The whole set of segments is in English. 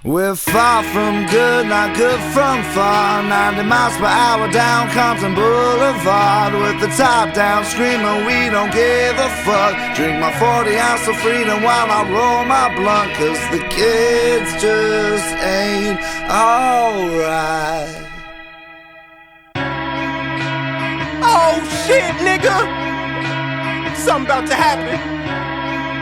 We're far from good, not good from far. 90 miles per hour down Compton Boulevard, with the top down screaming we don't give a fuck. Drink my 40 ounce of freedom while I roll my blunt, cause the kids just ain't alright. Oh shit, nigga! Something about to happen.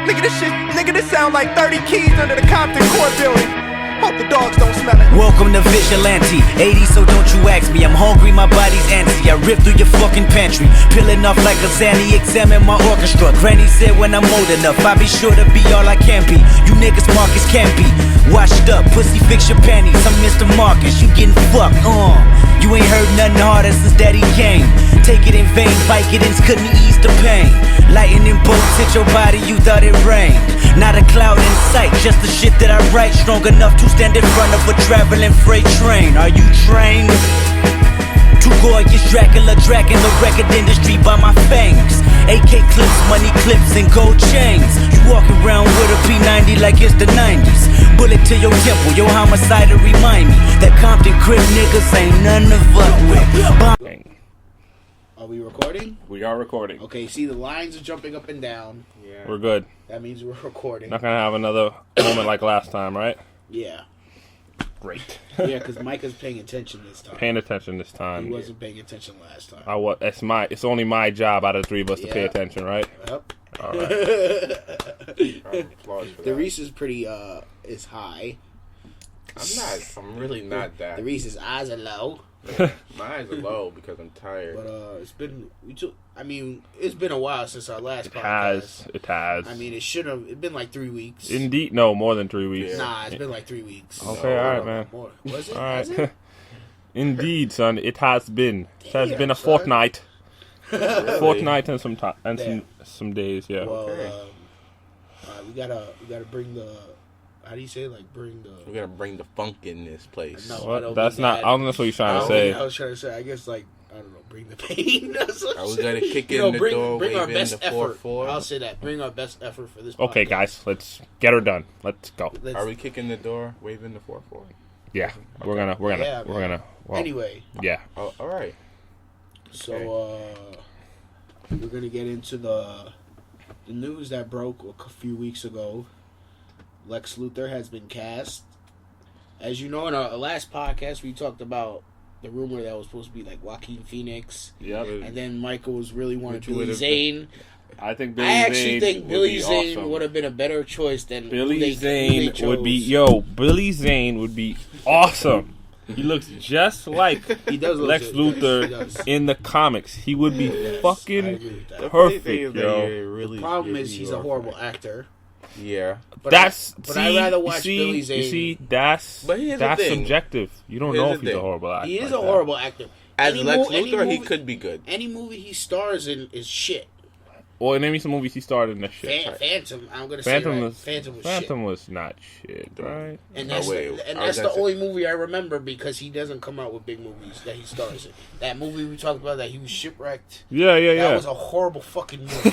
Nigga, this shit, nigga, this sound like 30 keys under the Compton Court building. Hope the dogs don't smell it. Welcome to Vigilante 80, so don't you ask me. I'm hungry, my body's antsy. I rip through your fucking pantry, peeling off like a Zanny. Examine my orchestra. Granny said when I'm old enough, I'll be sure to be all I can be. You niggas Marcus can't be washed up, pussy fix your panties. I'm Mr. Marcus, you getting fucked, You ain't heard nothing harder since daddy came. Take it in vain, Vicodins couldn't ease the pain. Lightning bolts hit your body, you thought it rained. Not a cloud in sight, just the shit that I write. Strong enough to stand in front of a traveling freight train. Are you trained? Too gorgeous, Dracula dragging the record industry by my fangs. AK clips, money clips, and gold chains. You walking around with a P90 like it's the 90s. Bullet to your temple, your homicide to remind me that Compton crib niggas ain't none to fuck with. Are we recording? We are recording. Okay, see the lines are jumping up and down. Yeah. We're good. That means we're recording. Not gonna have another moment like last time, right? Yeah. Great. Yeah, because Micah's paying attention this time. Paying attention this time. He wasn't paying attention last time. It's only my job out of the three of us to pay attention, right? Yep. All right. The Reese is pretty is high. I'm really not that. The Reese's eyes are low. My eyes are low because I'm tired. But it's been a while since our last podcast. It has. I mean, it's been like 3 weeks. Indeed, no, more than 3 weeks. Yeah. Nah, it's been like 3 weeks. Okay, all right, man. More. Was it? All right. It? Indeed, son, it has been. It has been a son. fortnight. Really? Fortnight and some days, yeah. Well, we gotta bring the. How do you say We gotta bring the funk in this place. No, what? That's not. I don't know what you're trying to say. I was trying to say. I guess I don't know. Bring the pain. We gotta kick in the door. Bring our best the effort. 4-4. I'll say that. Bring our best effort for this. Okay, podcast. guys, let's get her done. Let's go. Are we kicking the door, waving the 4-4? Yeah, okay. we're gonna. Well, anyway. Yeah. Oh, all right. So we're gonna get into the news that broke a few weeks ago. Lex Luthor has been cast. As you know, in our last podcast, we talked about the rumor that was supposed to be like Joaquin Phoenix. Yep. And then Michael was really wanting Billy Zane. I think Billy actually think Billy Zane awesome. would have been a better choice than Billy Zane Billy Zane would be awesome. He looks just like he does Lex Luthor in the comics. He would be fucking perfect, yo. The problem is he's a horrible actor. Yeah, but I'd rather watch Billy Zane. You see, that's subjective. You don't know if he's a horrible actor. He is a horrible actor. As Lex Luthor, he could be good. Any movie he stars in is shit. Well, name me some movies he starred in. That shit. Phantom. I'm gonna Phantom say Phantom shit. was not shit, right? And that's the only movie I remember because he doesn't come out with big movies that he stars in. That movie we talked about that he was shipwrecked. Yeah. That was a horrible fucking movie.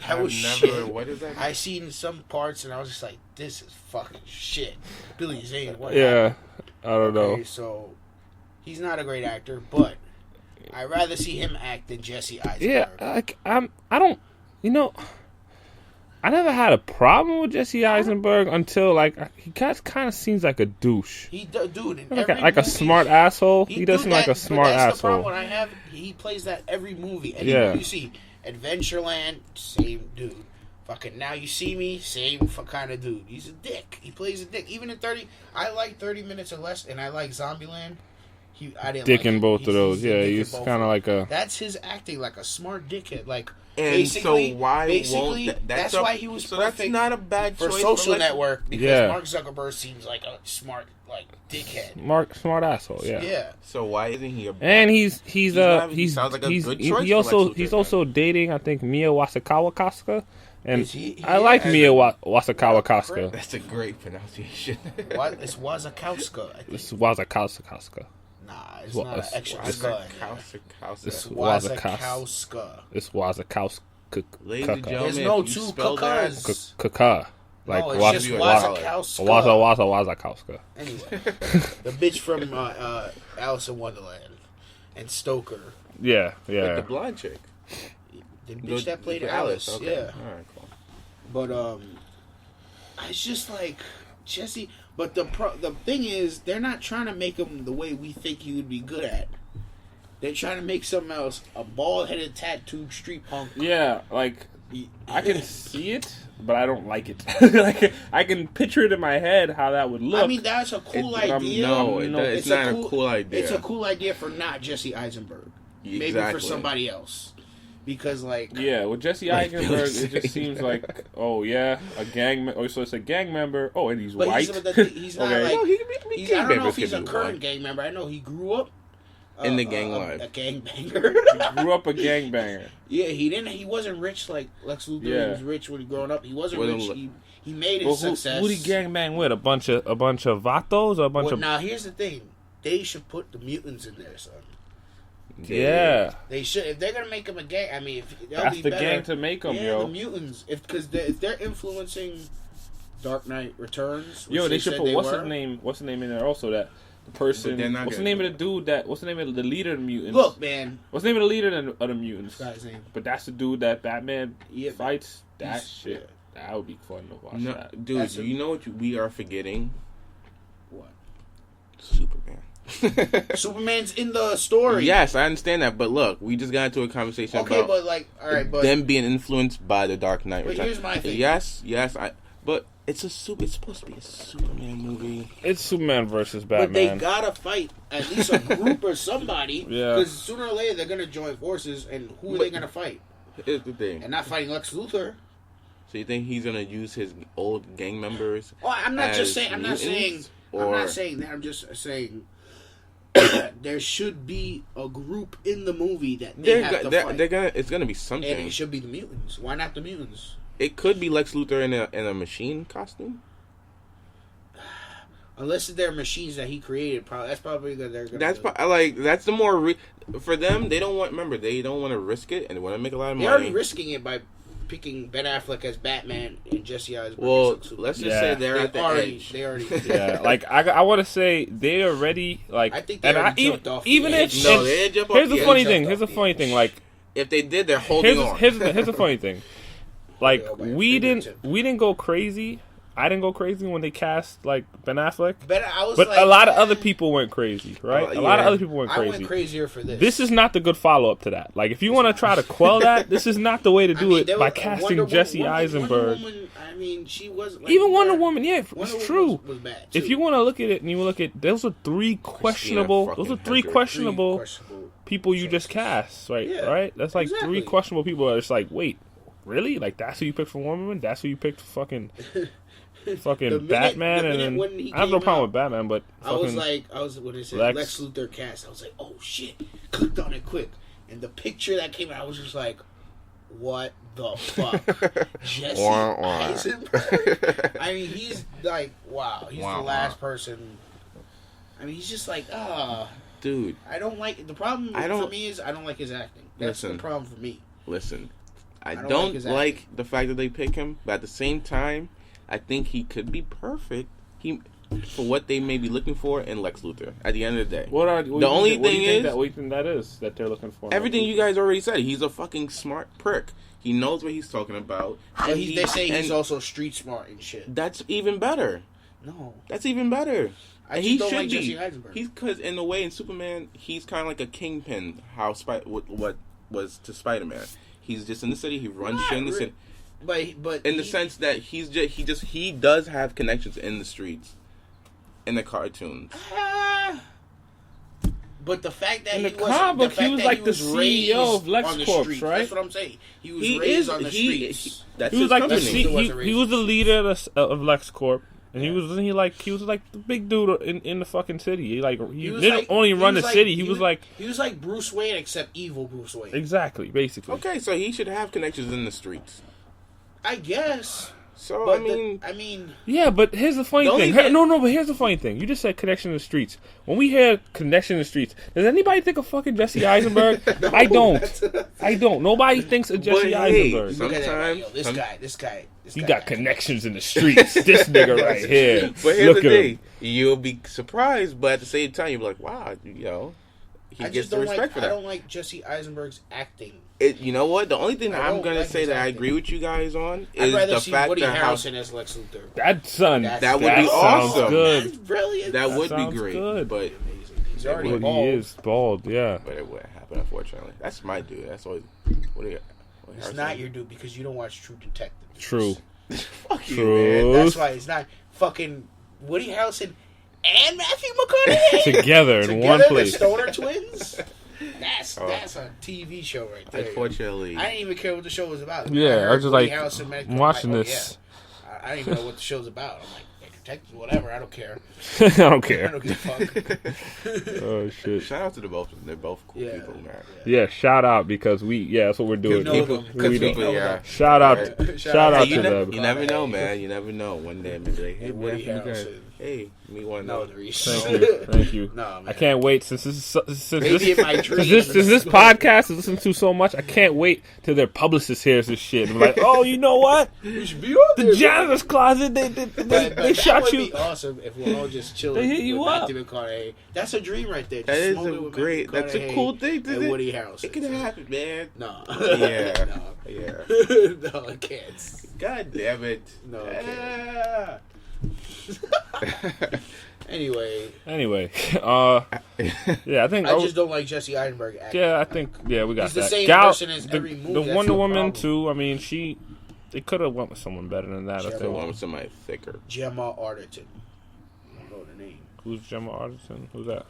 That was shit. What is that? I seen some parts and I was just like, this is fucking shit. Billy Zane. What happened? I don't know. So he's not a great actor, but I'd rather see him act than Jesse Eisenberg. Yeah, I don't. You know, I never had a problem with Jesse Eisenberg until he kind of seems like a douche. Like a smart asshole. He does seem like a smart asshole. That's the problem I have. He plays that every movie. Any movie you see, Adventureland, same dude. Fucking Now You See Me, same kind of dude. He's a dick. He plays a dick. Even in 30, I like 30 Minutes or Less, and I like Zombieland. I didn't dick like in him. both of those. Yeah, he's kind of like a. That's his acting, like a smart dickhead. Like. And basically, so why won't that's why he was perfect. That's not a bad for choice Social Network because Mark Zuckerberg seems like a smart dickhead. Smart asshole. Yeah. Yeah. So why isn't he a? And he sounds like a good choice. He's also dating I think Mia Wasikowska. And I like Mia Wasikowska. That's a great pronunciation. It's Wasikowska. It's Wasikowska. Nah, it's not an extra ska. It's Wazakowska. It's Wazakowska. Ladies and gentlemen, there's no two kakas. Kaka. Like no, it's just Wazakowska. Anyway, the bitch from Alice in Wonderland and Stoker. Yeah. Like the blonde chick. The bitch that played Alice. Okay. Yeah. All right, cool. But it's just like Jesse. But the thing is, they're not trying to make him the way we think he would be good at. They're trying to make something else, a bald-headed, tattooed street punk. Yeah, like I can see it, but I don't like it. Like I can picture it in my head how that would look. I mean, that's a cool idea. It's not a cool idea. It's a cool idea for not Jesse Eisenberg. Maybe for somebody else. Because, like... Yeah, with Jesse Eisenberg, it just seems like, oh, yeah, a gang... so it's a gang member. Oh, and he's white? He's not okay. like... No, I don't know if he's a current white. gang member. I know he grew up... in the gang life. A gangbanger. He grew up a gangbanger. Yeah, he wasn't rich like Lex Luthor. Yeah. He was rich when he growing up. He wasn't rich. He made his success. Who did he gangbang with? A bunch of vatos or a bunch of... Now, here's the thing. They should put the mutants in there, son. Yeah. They should. If they're gonna make him a gang, I mean, that's be the better. gang to make them, the mutants. If they're influencing Dark Knight Returns, they should put what's the name in there also that the person. What's the name of the dude that? What's the name of the leader of the mutants? Look, man. What's the name of the leader of the mutants? Guy's name. But that's the dude that Batman fights. That He's, shit. Yeah. That would be fun to watch. No, that. Dude, you know what we are forgetting? What? Superman. Superman's in the story. Yes, I understand that, but look, we just got into a conversation about but like, all right, but them being influenced by the Dark Knight. But here's my thing. Yes, but it's supposed to be a Superman movie. It's Superman versus Batman. But they gotta fight at least a group or somebody. Yeah. Because sooner or later they're gonna join forces, and who are they gonna fight? Here's the thing. And not fighting Lex Luthor. So you think he's gonna use his old gang members? Oh, I'm not just saying. I'm not saying that. I'm just saying. There should be a group in the movie that have to fight. It's gonna be something. And it should be the mutants. Why not the mutants? It could be Lex Luthor in a machine costume. Unless they're machines that he created, that's probably that they're gonna. That's the more for them. They don't want to risk it, and they want to make a lot of money. They're already risking it by picking Ben Affleck as Batman and Jesse Eisenberg. Well, let's just say they're at the edge. They already. Yeah, like I want to say they already like. I think they already jumped off. Even if they jump off. Here's the funny thing. Here's the funny thing. Like if they did, they're holding on. Here's the funny thing. Like we didn't go crazy. I didn't go crazy when they cast like Ben Affleck, but a lot of other people went crazy, right? A lot of other people went crazy. I went crazier for this. This is not the good follow up to that. Like if you want to try to quell that, this is not the way to do it by casting Jesse Eisenberg. Wonder Woman, I mean, she was like, even Wonder Woman. Yeah, Wonder it's true. Was bad if you want to look at it and you look at those are three questionable. Those are three questionable people you just cast, right? Yeah, right. That's like three questionable people. That it's like, wait, really? Like that's who you picked for Wonder Woman? That's who you picked for fucking Batman? And then I have no problem with Batman, but I was when it said Lex Luthor cast, I was like, oh shit, clicked on it quick, and the picture that came out, I was just like, what the fuck, Jesse Eisenberg? I mean, he's like, wow, he's the last person. I mean, he's just like, dude, I don't like the problem for me is I don't like his acting. That's the problem for me. Listen, I don't like the fact that they pick him, but at the same time, I think he could be perfect. For what they may be looking for in Lex Luthor. At the end of the day, what do you think that is that they're looking for? Everything you guys already said. He's a fucking smart prick. He knows what he's talking about. But they say he's also street smart and shit. That's even better. No, that's even better. He should like Jesse Eisenberg. He's because in a way in Superman, he's kind of like a kingpin. How what was to Spider-Man. He's just in the city. He runs shit in the city. But in the sense that he does have connections in the streets, in the cartoons. But the fact that in the comic book, he was like the CEO of LexCorp, right? That's what I'm saying. He was raised on the streets. That's he was his like company. he was the leader of LexCorp. And he was like the big dude in the fucking city. He didn't only run the city. He was like Bruce Wayne, except evil Bruce Wayne. Exactly, basically. Okay, so he should have connections in the streets. I guess. So but I mean, yeah, but here's the funny thing. But here's the funny thing. You just said connection in the streets. When we hear connection in the streets, does anybody think of fucking Jesse Eisenberg? I don't. Nobody thinks of Jesse Eisenberg. Sometimes this He got connections in the streets. This nigga right here. But here's the thing. You'll be surprised, but at the same time, you'll be like, wow, he gets the respect for that. I don't like Jesse Eisenberg's acting. You know what? The only thing that I'm going to say that I agree with you guys on is the fact Woody that Harrelson as Lex Luthor. That would be awesome. Good. That's brilliant. That would be great. Good. But he's already bald. He is bald, yeah. But it wouldn't happen, unfortunately. That's my dude. That's always... It's not your dude because you don't watch True Detective. True. Fuck you, man. That's why it's not fucking Woody Harrelson and Matthew McConaughey together in one place. The Stoner Twins. That's a TV show right there. Unfortunately, I didn't even care what the show was about. Yeah, I was just like watching like, this. Yeah. I didn't even know what the show's about. I'm like, detectives, whatever. I don't care. I don't care. I don't give a fuck. Oh shit! Shout out to the both. They're both cool people, man. Yeah, shout out because that's what we're doing. Shout out to them. You never know, man. You never know. One day I'm gonna be like, hey, Woody Harrelson. Hey, me one know. Thank you. No, man. I can't wait since this this podcast is listened to so much. I can't wait till their publicist hears this shit and be like, oh, you know what? You should be on the janitor's closet. They shot you. That would be awesome if we're all just chilling. They hit you up. Matthew McConaughey. That's a dream right there. That is a great. That's a cool thing. And Woody Harrelson. It can happen, man. No. Yeah. Yeah. No, I can't. God damn it. No, I can't. Anyway, yeah, I think I just don't like Jesse Eisenberg acting. Yeah, I think we got that. He's the same person as every movie. The Wonder Woman too. I mean, they could have went with someone better than that. They went with somebody thicker. Gemma Arterton. I don't know the name. Who's Gemma Arterton? Who's that?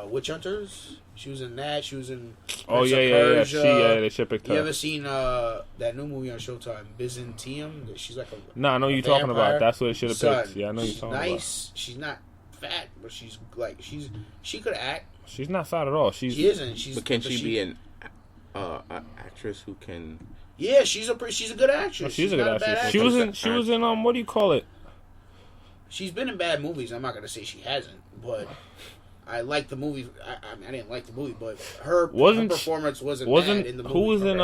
Witch Hunters. She was in that. She was in. Oh yeah. They should pick her. You ever seen that new movie on Showtime, Byzantium? She's like a. No, I know you're talking about. That's what it should have picked. Yeah, I know you're talking about. Nice. She's not fat, but she's like she could act. She's not fat at all. She isn't. But can she be an actress who can? Yeah, she's a good actress. No, she's a good actress. She was in what do you call it? She's been in bad movies. I'm not gonna say she hasn't, but I like the movie. I didn't like the movie, but her performance wasn't bad in the movie. Who was in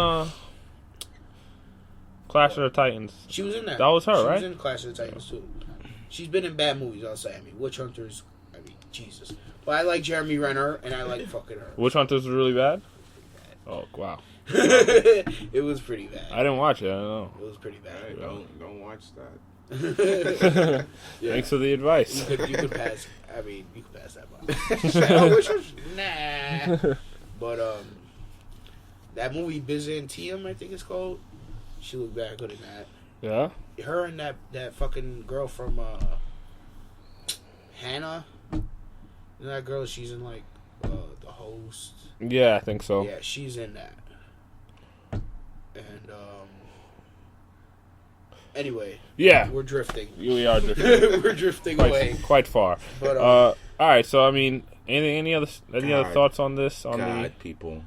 Clash of the Titans? She was in that. That was her, right? She was in Clash of the Titans too. She's been in bad movies, I'll say. I mean, Witch Hunters. I mean, Jesus. But I like Jeremy Renner, and I like fucking her. Witch Hunters was really bad. Oh wow. It was pretty bad. I didn't watch it. I don't know. It was pretty bad. Don't watch that. Yeah. Thanks for the advice. You could pass. I mean, you could pass that by. Nah. But that movie Byzantium, I think it's called. She looked bad good in that. Yeah. Her and that fucking girl from Hannah. That girl, she's in like The Host. Yeah, I think so. Yeah, she's in that. And anyway, yeah, we're drifting. We are drifting. We're drifting away quite far. But all right. So I mean, any other thoughts on this? People,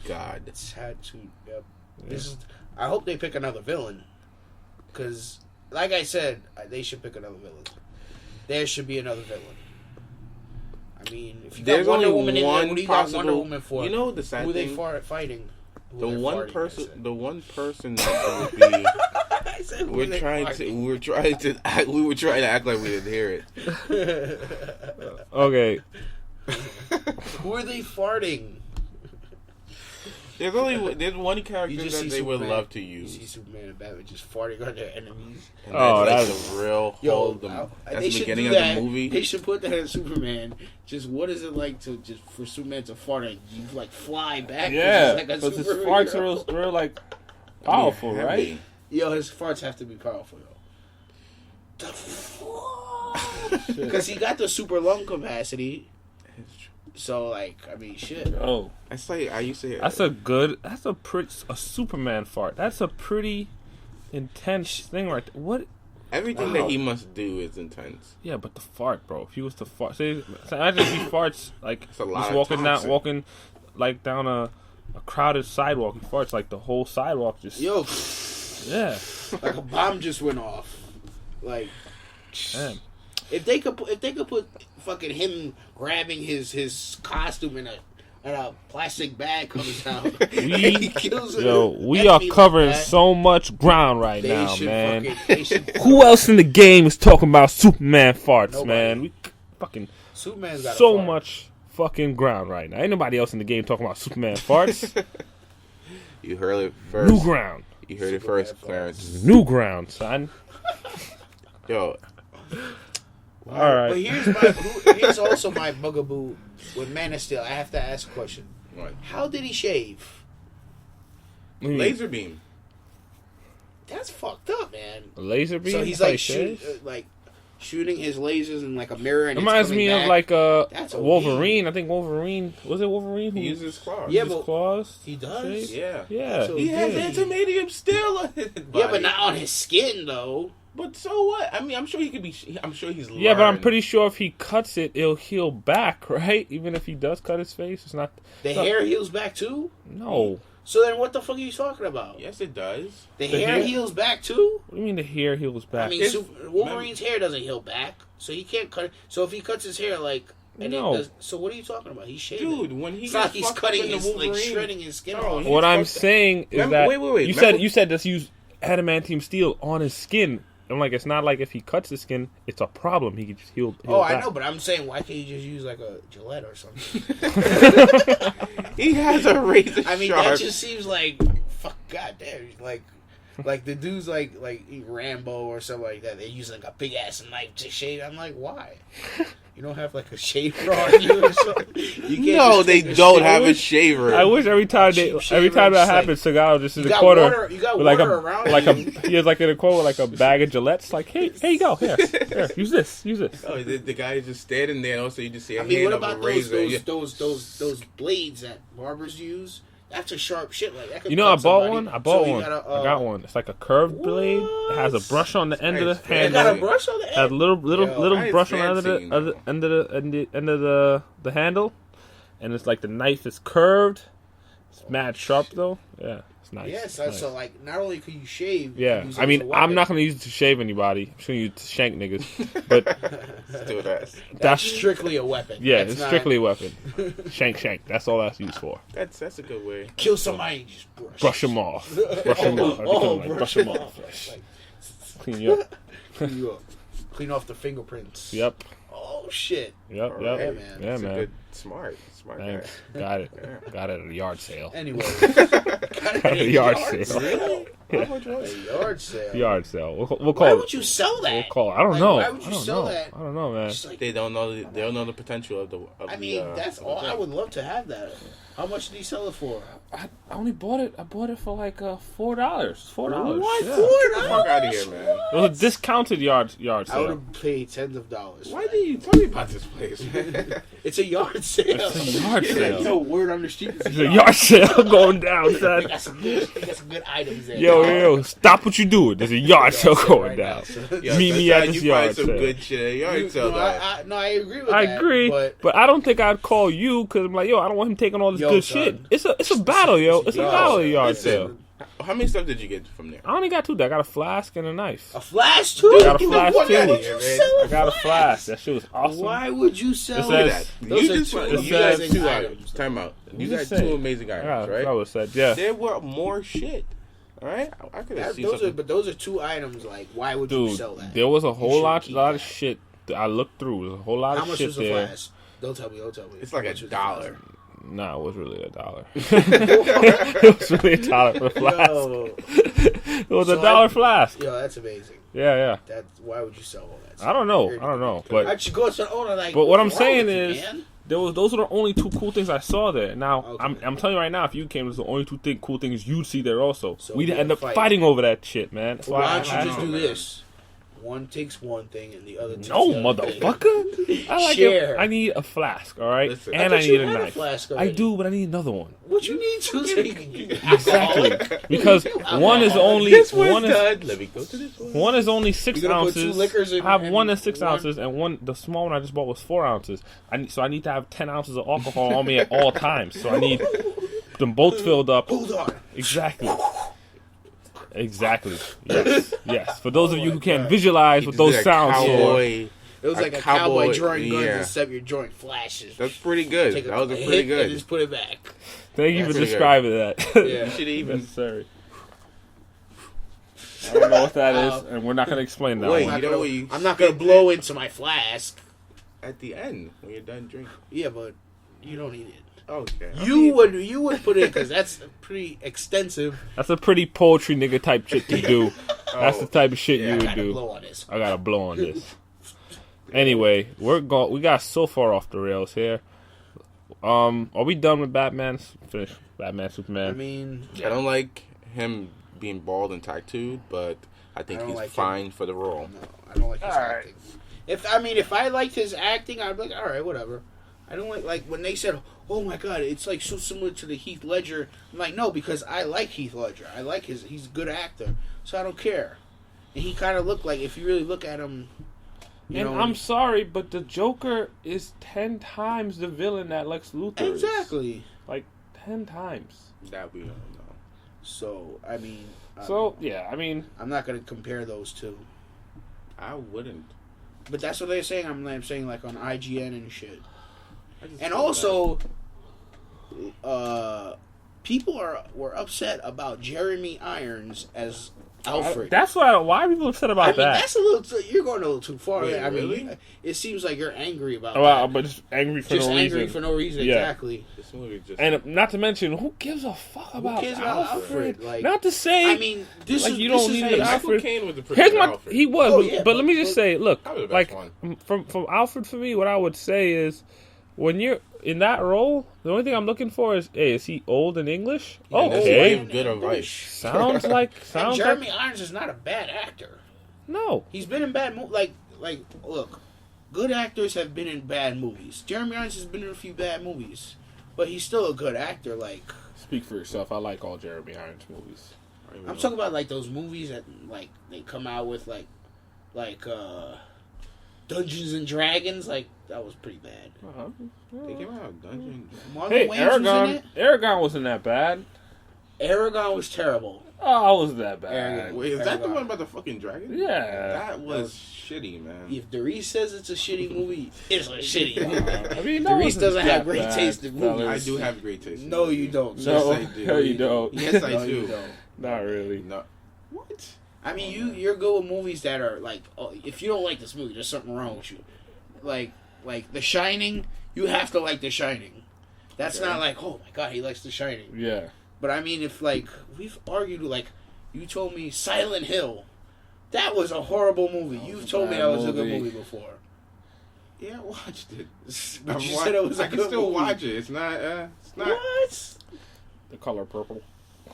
God, it's had to. Yep. Yeah. This is. I hope they pick another villain, because, like I said, they should pick another villain. There should be another villain. I mean, if you got Wonder Woman in there, what do you got Wonder Woman for? You know the sad thing? Who they fighting? The one person that would be. We were trying to act like we didn't hear it. Okay. Who are they farting? There's one character that they would love to use. You see Superman and Batman just farting on their enemies. And that's the real that's the beginning of the movie. They should put that in Superman. Just what is it like for Superman to fart and you like fly back? Yeah, because his farts are real like powerful, right? Yo, his farts have to be powerful, yo. Because he got the super lung capacity. So, like, I mean, shit. Oh, that's like I used to hear. That's a Superman fart. That's a pretty intense thing, right there. What? Everything that he must do is intense. Yeah, but the fart, bro. If he was to fart, say imagine if he farts like just walking like down a crowded sidewalk. He farts like the whole sidewalk just. Yo. Yeah. Like a bomb just went off. Like. Damn. If they could put fucking him grabbing his costume in and a plastic bag comes out. We are covering so much ground right now, man. Who else in the game is talking about Superman farts, Nobody. man? We fucking Superman's got so much fucking ground right now. Ain't nobody else in the game talking about Superman farts. You heard it first. New ground. You heard it first, Clarence. New ground, son. Yo. All right. But here's also my bugaboo with Man of Steel. I have to ask a question. What? How did he shave? Laser beam. That's fucked up, man. A laser beam? So he's like shooting his lasers in like a mirror. And reminds me back. of like That's Wolverine. I think Wolverine was it Wolverine who He uses claws. Yeah, uses but claws? he does. Yeah. Yeah. So He has antimadium steel on his body. Yeah, but not on his skin though. But so what? I mean, I'm sure he could be. I'm sure he's. Yeah, but I'm learned. pretty sure if he cuts it, it'll heal back, right? Even if he does cut his face, it's not. The hair heals back too. No. So then, what the fuck are you talking about? Yes, it does. The hair heals back too. What do you mean the hair heals back? I mean, Wolverine's hair doesn't heal back, so he can't cut it. So if he cuts his hair, like, and No. it does, so what are you talking about? He's shaving. Dude, when he It's not like gets he's fucked cutting up in the his, like, Wolverine- shredding his skin No, off. he- What I'm fucked up. saying is Remember- that wait, you remember- said just use adamantium steel on his skin. I'm like, it's not like if he cuts his skin, it's a problem. He can just heal. Oh, back. I know, but I'm saying, why can't you just use like a Gillette or something? He has a razor I mean, sharp. that just seems like, fuck, goddamn, like the dudes like Rambo or something like that. They use like a big ass knife to shave. I'm like, why? You don't have like a shaver on you or something? You can't No, just they take a don't shave. have a shaver. I wish every time Cheap every shaver, time that just like- happens, Sagalo just in You the got corner water- you got with like water a around like you. he has like in the corner with like a bag of Gillettes. Like, here you go, here, use this. Oh, the guy is just standing there, and also you just see a I mean, hand what of a about razor. those blades that barbers use? That's a sharp shit. Like that could You know, I cut bought somebody. one. I bought So you one. gotta, I got one. It's like a curved blade. It has a brush on the end of Nice. the They They handle. got a brush on the Has end. little That brush is on the fancy, end of the handle, and it's like the knife is curved. It's mad sharp though. Yeah, it's nice. Yeah, It's so, nice. so like not only could you shave, you Yeah, can use it I as mean, a I'm weapon. not gonna use it to shave anybody. I'm just gonna use it to shank niggas. But Do that. That's strictly a weapon. yeah, That's it's not- strictly a weapon. Shank. That's all that's used for. That's a good way. kill somebody. And just Brush them off. Brush them off. Brush them off. Clean you up. Clean you up. Clean off the fingerprints. Yep. Oh shit. Yep. All Yep. right, man. Yeah, That's man. a good, smart guy. Thanks. Got it. Got it at a yard sale. Anyway, At a yard sale. Really? How much was A it? yard sale. Yard sale. We'll Why call would it. you sell that? We'll call it. I don't Like, know. why would you I don't sell know. that? I don't know, man. Just like, They don't know. They don't know the potential of the. I mean, that's all. I would love to have that. How much did he sell it for? I only bought it. I bought it for like $4. $4. What? Yeah. Get the fuck out of here, man. It was a discounted yard I would sale. have paid tens of dollars. Why did you tell me about this place? It's a yard sale. It's a yard sale. Yo, word on the street. It's a yard sale going down, They son. got some good items there. Yo, stop what you doing. There's a yard sale going down. Yo, Meet me at sometimes this you find yard some sale. good shit at a yard sale. No, I agree with I that. agree, But but I don't think I'd call you because I'm like, yo, I don't want him taking all this Yo, good son. shit. It's a battle, yo. It's a battle at a yard listen, sale. How many stuff did you get from there? I only got 2. I got a flask and a knife. a flash too? I got a flash Why too. would you sell I got a flash. That shit was awesome. Why would you sell It Look at says- that. Those You are just two you amazing got items. 2 items. Time out. You got just 2 saying. amazing items, Yeah, right? that was said. Yeah, There were more shit. All right, I could have seen something. those are 2 items. Like, why would you dude, sell that? there was a You whole should lot keep of that. shit that I looked through. There's a whole lot How of much shit was the there. flash? Don't tell me. It's like How much was the $1. Nah, it was really $1. It was really $1 for the flask. Yo, It was So $1 flask. yo, that's amazing. Yeah. Why would you sell all that? I don't know. But I should go to the owner. Like, But what I'm what's wrong saying with you, is, man? those are the only 2 cool things I saw there. Now, Okay. I'm telling you right now, if you came, those are the only 2 cool things you'd see there also. So We'd we end up fight. fighting over that shit, man. That's Why why don't I you just do man. this? One takes one thing and the other takes No, the other thing. motherfucker. I like Share. it. I need a flask, all right? Listen, and I I thought need you a had a knife. flask I already. do, but I need another one. What you need to so you can get Exactly. Because one is only This one's one is done. Let me go to this one. one is only 6 You're gonna put ounces. 2 liquors in- I have and one that's 6 one- ounces, and one the small one I just bought was 4 ounces. So I need to have 10 ounces of alcohol on me at all times. So I need them both filled up. Hold on. Exactly. Yes. For those of you who can't visualize what those Like sounds cowboy. It was like a cowboy drawing guns, except your joint flashes. That's pretty good. That was pretty good. And just put it back. Thank you for describing that. Yeah, you should even necessary. I don't know what that is, and we're not going to explain that. Wait, one. I'm not going to blow into my flask at the end when you're done drinking. Yeah, but you don't need it. Okay. You would put it because that's pretty extensive. That's a pretty poetry nigga type shit to do. That's the type of shit you would do. Blow on this. I gotta blow on this. Anyway, we got so far off the rails here. Are we done with Batman? Finish Batman, Superman. I mean, I don't like him being bald and tattooed, but I think he's fine for the role. No, I don't like his acting. If I liked his acting, I'd be like, all right, whatever. I don't like when they said, "Oh my God, it's like so similar to the Heath Ledger." I'm like, no, because I like Heath Ledger. I like he's a good actor, so I don't care. And he kind of looked like, if you really look at him, you know, I'm sorry, but the Joker is 10 times the villain that Lex Luthor is. Exactly. Like 10 times. That we don't know. So I mean. I'm not going to compare those two. I wouldn't. But that's what they're saying. I'm saying like on IGN and shit. And also, people were upset about Jeremy Irons as Alfred. That's why are people upset about that? That's a little. You're going a little too far. Wait, really? It seems like you're angry about that. But just angry for no reason. Yeah. Exactly. This movie just... And not to mention, who gives a fuck about Alfred? Like, not to say, you don't need an Alfred. Michael Caine was the pretty Alfred. He was, but let me just say, look, like one. from Alfred for me, what I would say is, when you're in that role, the only thing I'm looking for is, hey, is he old and English? Yeah, okay, good advice. Sounds like Jeremy Irons is not a bad actor. No, he's been in bad movies. Like, look, good actors have been in bad movies. Jeremy Irons has been in a few bad movies, but he's still a good actor. Like, speak for yourself. I like all Jeremy Irons movies. I'm talking about like those movies that like they come out with like Dungeons and Dragons. Like, that was pretty bad. They came out Dungeons. Hey, Aragon wasn't that bad. Aragon was terrible. Oh, it wasn't that bad. Wait, is that the one about the fucking dragon? Yeah. That was shitty, man. If Darius says it's a shitty movie, it's a shitty movie. I mean, Darius doesn't have great taste in movies. I do have great taste. No, you don't. No, yes, I do. No, you don't. Yes, I do. You don't. Not really. No. What? I mean, you're good with movies that are like, oh, if you don't like this movie, there's something wrong with you. Like The Shining, you have to like The Shining. That's not like, oh my God, he likes The Shining. Yeah. But I mean, if like we've argued, like you told me Silent Hill, that was a horrible movie. You've told me that was a good movie before. Yeah, I watched it. But you said it was a good movie. I can still watch it. It's not. What? The Color Purple.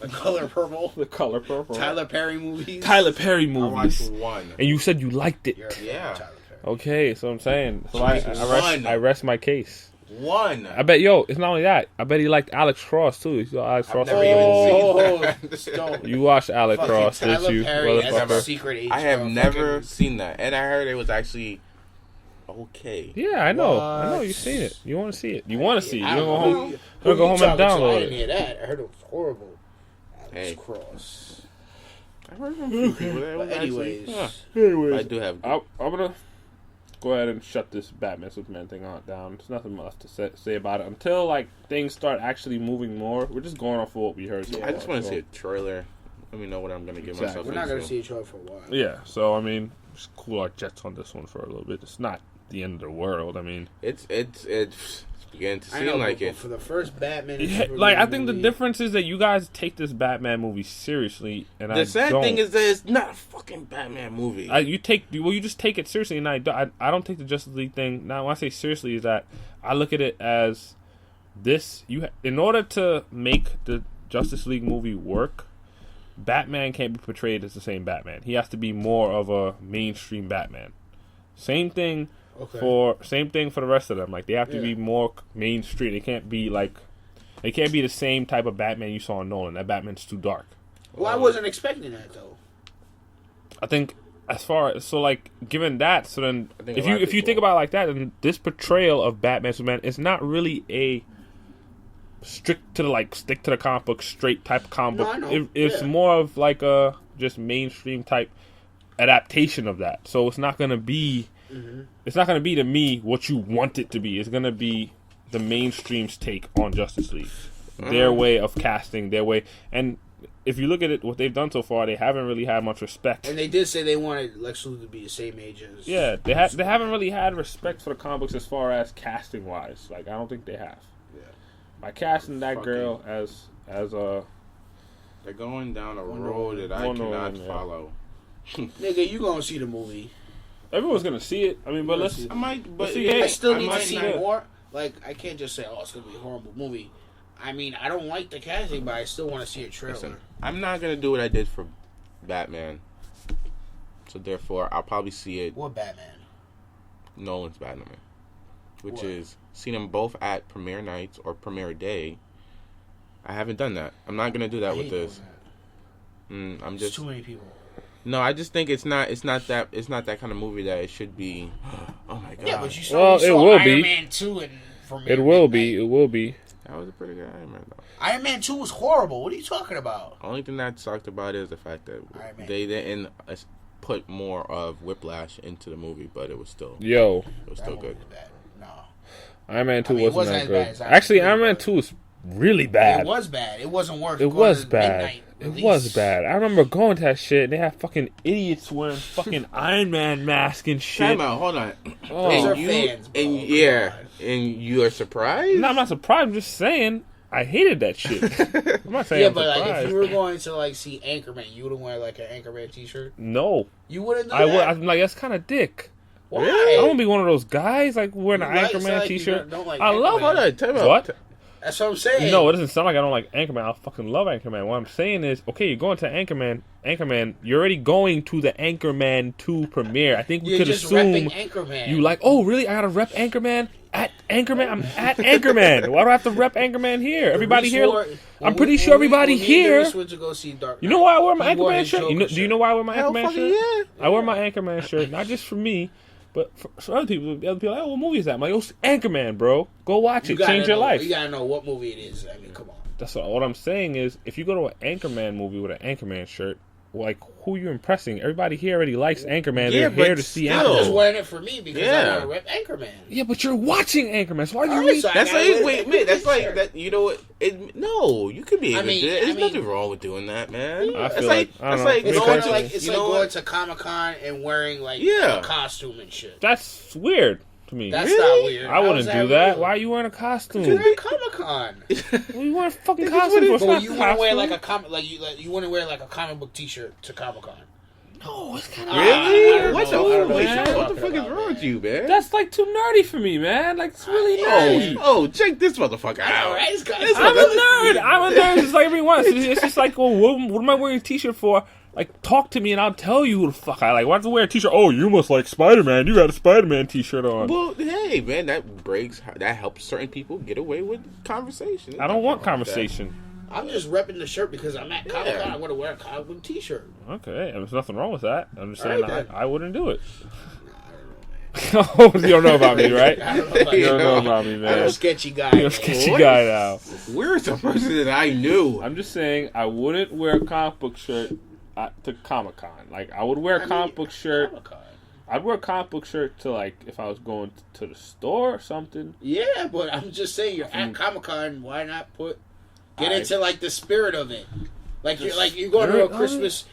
The Color Purple. The Color Purple. Tyler Perry movies. Tyler Perry movies. I watched one. And you said you liked it. Yeah. Okay, so I'm saying. So I rest my case. One. I bet, it's not only that. I bet he liked Alex Cross, too. You saw Alex Cross. I've never even seen that. You watched Alex Cross, did you? I have never seen that. And I heard it was actually okay. Yeah, I know. What? I know. You've seen it. You want to see it. You want to see it. You don't go home and download I didn't hear that. I heard it was horrible. Alex Cross. I heard from a few people that was anyways. Anyways. I do have... I'm going to go ahead and shut this Batman Superman thing down. There's nothing else to say about it. Until, like, things start actually moving more, we're just going off of what we heard. I just want to see a trailer. Let me know what I'm going to get myself into. We're not going to see a trailer for a while. Yeah, so, I mean, just cool our jets on this one for a little bit. It's not the end of the world. I mean... It's beginning to seem like it. For the first Batman... I think the difference is that you guys take this Batman movie seriously, and the sad thing is that it's not a fucking Batman movie. You just take it seriously, and I don't take the Justice League thing. Now, when I say seriously, is that I look at it as this. In order to make the Justice League movie work, Batman can't be portrayed as the same Batman. He has to be more of a mainstream Batman. Same thing for the rest of them. Like, they have to be more mainstream. It can't be the same type of Batman you saw in Nolan. That Batman's too dark. Well, I wasn't expecting that though. I think given that, so then if you think about it like that, then this portrayal of Batman Superman is not really a stick to the comic book straight type of comic book. No, I know. It's more of like a just mainstream type adaptation of that. So it's not going to be it's not gonna be to me what you want it to be. It's gonna be the mainstream's take on Justice League, their way of casting, their way. And if you look at it, what they've done so far, they haven't really had much respect. And they did say they wanted Lex Luthor to be the same age as... Yeah, they haven't really had respect for the comic books as far as casting-wise. Like, I don't think they have. Yeah. By casting that girl as a... They're going down a road that I cannot follow. Nigga, you gonna see the movie. Everyone's gonna see it. I mean, but let's... I might, but... I still need to see more. Like, I can't just say, oh, it's gonna be a horrible movie. I mean, I don't like the casting, but I still want to see a trailer. Listen, I'm not going to do what I did for Batman. So, therefore, I'll probably see it. What Batman? Nolan's Batman. Which is, seeing them both at premiere nights or premiere day. I haven't done that. I'm not going to do that with this. I'm just... It's too many people. No, I just think it's not that kind of movie that it should be. Oh, my God. Yeah, but you saw Iron Man 2 and It will be. That was a pretty good Iron Man, though. Iron Man 2 was horrible. What are you talking about? Only thing that sucked about it is the fact that they didn't put more of Whiplash into the movie, but it was still good. No. Iron Man 2 wasn't that good. Actually, Iron Man 2 was really bad. It was bad. It wasn't worth it. Was bad. It was bad. I remember going to that shit, and they had fucking idiots wearing fucking Iron Man mask and shit. Time out, hold on. Those are fans, bro. And you are surprised? No, I'm not surprised. I'm just saying I hated that shit. I'm not saying I'm but surprised. Like, if you were going to like see Anchorman, you wouldn't wear like an Anchorman t-shirt? No. You wouldn't do that? would. I'm like, that's kind of dick. Why? I don't want to be one of those guys like wearing an Anchorman t-shirt. I love it. What? That's what I'm saying. No, it doesn't sound like I don't like Anchorman. I fucking love Anchorman. What I'm saying is, okay, you're going to Anchorman. You're already going to the Anchorman 2 premiere. I think we could assume you like, oh, really? I got to rep Anchorman at Anchorman? I'm at Anchorman. Why do I have to rep Anchorman here? Everybody here? I'm pretty sure everybody here. You know why I wear my Anchorman shirt? Do you know why I wear my Anchorman shirt? Yeah. I wear my Anchorman shirt, not just for me, but for other people. The other people are like, oh, what movie is that? I'm like, oh, it's Anchorman, bro. Go watch it. Change your life. You gotta know what movie it is. I mean, come on. That's what I'm saying is, if you go to an Anchorman movie with an Anchorman shirt, like, who you impressing? Everybody here already likes Anchorman. Yeah, they're here to see Anchorman. I'm just wearing it for me because I want to rep Anchorman. Yeah, but you're watching Anchorman, so why do you read? That's like, that's like that. You know what? No, you could be able to do that. There's nothing wrong with doing that, man. It's like going to Comic-Con and wearing like a costume and shit. That's weird to me. That's not weird. I wouldn't do that. Why are you wearing a costume? Because you're at Comic-Con. Well, you wearing a fucking costume for? You want to wear like a you want to wear like a comic book T-shirt to Comic-Con. No, it's kind of really. What the fuck is wrong with you, man? That's like too nerdy for me, man. Like it's really nerdy. Oh, check this motherfucker out. I'm a nerd. Just like everyone. It's just like, well, what am I wearing a T-shirt for? Like, talk to me and I'll tell you who the fuck I like. Why do I wear a T-shirt? Oh, you must like Spider-Man. You got a Spider-Man T-shirt on. Well, hey, man, that helps certain people get away with conversation. I don't want conversation. I'm just repping the shirt because I'm at Comic-Con. I want to wear a comic book T-shirt. Okay, there's nothing wrong with that. I'm just saying I wouldn't do it. I don't know, man. You don't know about me, right? I don't know about you don't know about me, man. I'm a sketchy guy. You're a sketchy guy now. Where's the person that I knew? I'm just saying I wouldn't wear a comic book shirt to Comic-Con. Like, I would wear a comic book shirt. Comic-Con. I'd wear a comic book shirt to, like, if I was going to the store or something. Yeah, but I'm just saying, you're at Comic-Con, why not get into, like, the spirit of it? Like, you're going to a Christmas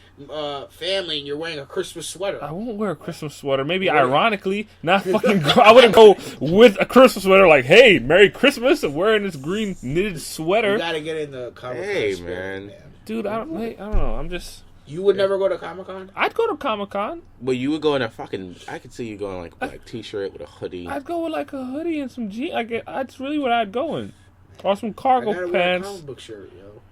family and you're wearing a Christmas sweater. I won't wear a Christmas sweater. Maybe ironically, not fucking I wouldn't go with a Christmas sweater like, hey, Merry Christmas, I'm wearing this green knitted sweater. You gotta get in the Comic-Con spirit, man. Dude, I don't know. I'm just... You would never go to Comic-Con? I'd go to Comic-Con. But you would go in a fucking... I could see you going like a T-shirt with a hoodie. I'd go with like a hoodie and some jeans. That's really what I'd go in. Or some cargo pants. Wear a comic book shirt, yo.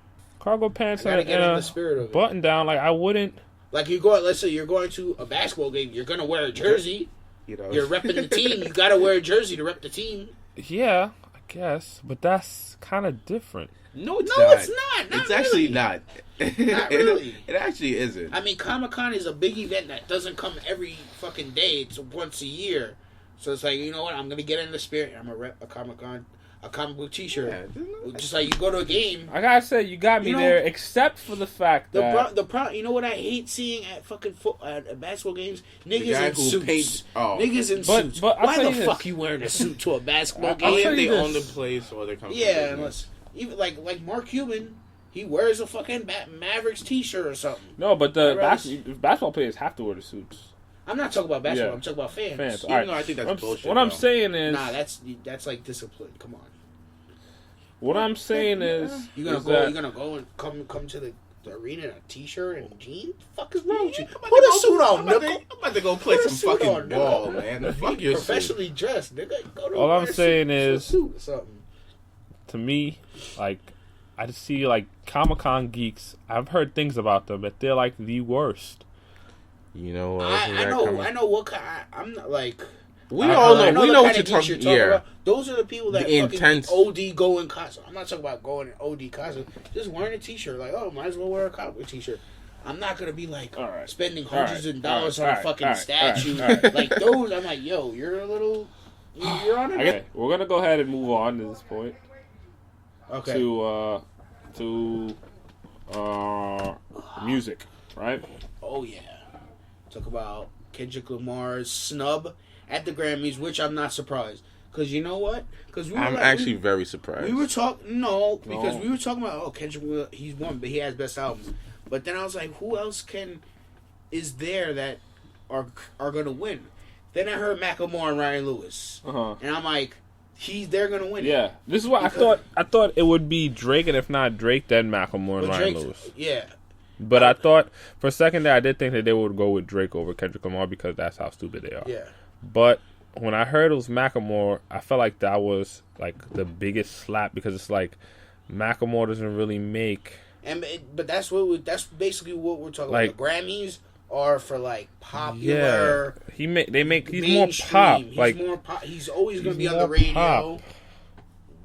Cargo pants and a button down. Like, I wouldn't... Like, let's say you're going to a basketball game. You're going to wear a jersey. You know. You're repping the team. You got to wear a jersey to rep the team. Yeah, I guess. But that's kind of different. No, it's not. It's actually not. Not really. It actually isn't. I mean, Comic-Con is a big event that doesn't come every fucking day. It's once a year. So it's like, you know what? I'm going to get in the spirit. I'm going to rep a Comic-Con. a comic book T-shirt. Yeah, just like you go to a game. I gotta say, you got me there, except for the fact that the problem. You know what I hate seeing at fucking at basketball games? Niggas in suits. Niggas in suits. But why the fuck you wearing a suit to a basketball game? They own the place or they come. Yeah, unless even like Mark Cuban. He wears a fucking Mavericks T-shirt or something. No, but the basketball players have to wear the suits. I'm not talking about basketball. I'm talking about fans. Even though I think that's bullshit. What I'm saying is, that's like discipline. Come on. What I'm saying is, you're gonna go and come to the arena in a T-shirt and jeans. What the fuck is wrong with you? Put a suit on, nigga. I'm about to go play some fucking ball, man. Fuck your professionally dressed, nigga. All I'm saying is, to me, like. I just see like Comic-Con geeks. I've heard things about them, but they're like the worst. You know, I know what kind. I'm not like. We all know. We know what you're talking about. Those are the people that fucking intense OD go in costume. I'm not talking about going in OD costume. Just wearing a T-shirt, like, oh, might as well wear a comic T-shirt. I'm not gonna be like spending hundreds of dollars on a fucking statue. Like those, I'm like, yo, you're a little. You're on it. Okay, we're gonna go ahead and move on to this point. Okay. To music, right? Oh yeah. Talk about Kendrick Lamar's snub at the Grammys, which I'm not surprised. Because you know what? Because I'm actually very surprised. We were talking we were talking about Kendrick. He's won, but he has best albums. But then I was like, who else is there that are gonna win? Then I heard Macklemore and Ryan Lewis, and I'm like, they're gonna win. Yeah, this is what I thought it would be Drake, and if not Drake, then Macklemore and Ryan Lewis. Yeah. But I thought for a second there, I did think that they would go with Drake over Kendrick Lamar because that's how stupid they are. Yeah. But when I heard it was Macklemore, I felt like that was like the biggest slap because it's like Macklemore doesn't really make. But that's basically what we're talking about. The Grammys are for like popular. Yeah, he's more pop. He's more pop. He's always going to be on the radio. Pop.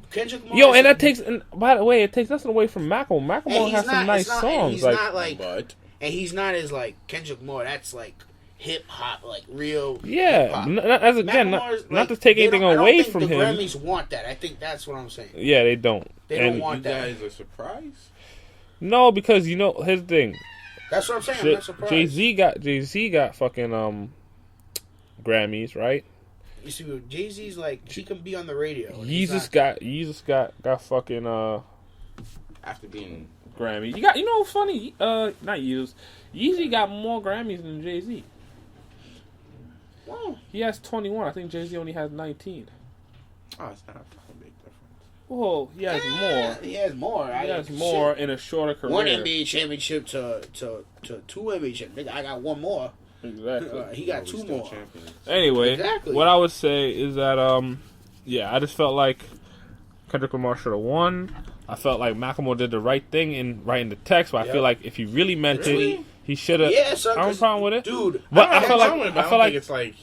Kendrick Lamar. Yo, and that takes. And by the way, it takes nothing away from Macklemore. Macklemore has some nice songs. He's not like, and he's not as like Kendrick Lamar. That's like hip hop, like real. Yeah, as again, not to take anything away from him. The Grammys want that. I think that's what I'm saying. Yeah, they don't. They don't want that. You guys are surprised? No, because here's the thing. That's what I'm saying. I'm not surprised. Jay-Z got fucking Grammys, right? You see, Jay-Z's like he can be on the radio. Yeezus got fucking after being Grammy. You know funny? Not Yeezus. Yeezy got more Grammys than Jay-Z. Wow. He has 21. I think Jay-Z only has 19. Oh, it's not a fucking big difference. Well, he has more. He has more. He has more in a shorter career. One NBA championship to two NBA championships. I got one more. Exactly. He got two more. Anyway, what I would say is that I just felt like Kendrick Lamar should have won. I felt like Macklemore did the right thing in writing the text, but I feel like if he really meant it, he should have. Yeah, son, I don't have a problem with it, dude. But I feel like it's like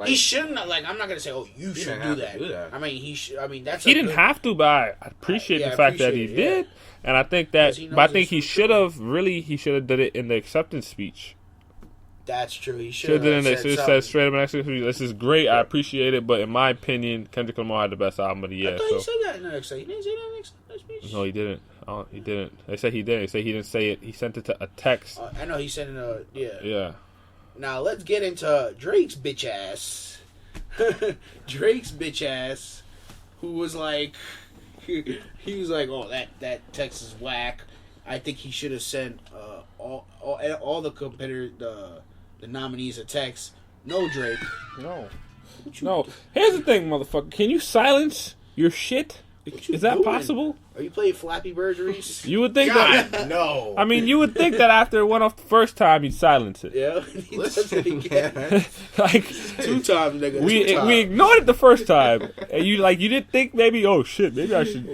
he shouldn't. Like, I'm not gonna say, you should do that. I mean, he should. I mean, that's he didn't have to, but I appreciate the fact that he did, and I think that. But I think he should have did it in the acceptance speech. That's true. He should have said straight up next to me, this is great. I appreciate it, but in my opinion, Kendrick Lamar had the best album of the year. I thought he said that in the next speech. He didn't say that in the next speech. No, he didn't. He didn't. They said he did. They say he didn't say it. He sent it to a text. I know he sent it. Yeah. Now let's get into Drake's bitch ass. Drake's bitch ass, who was like, he was like, oh, that text is whack. I think he should have sent all the competitors, the nominees a text. No, Drake. No. Here's the thing, motherfucker. Can you silence your shit? Is that possible? Are you playing Flappy Bird, Reese? You would think that. No. I mean, you would think that after it went off the first time, you'd silence it. Yeah. He does it again. Like 2 times, nigga. We ignored it the first time, and you didn't think maybe, oh shit, maybe I should,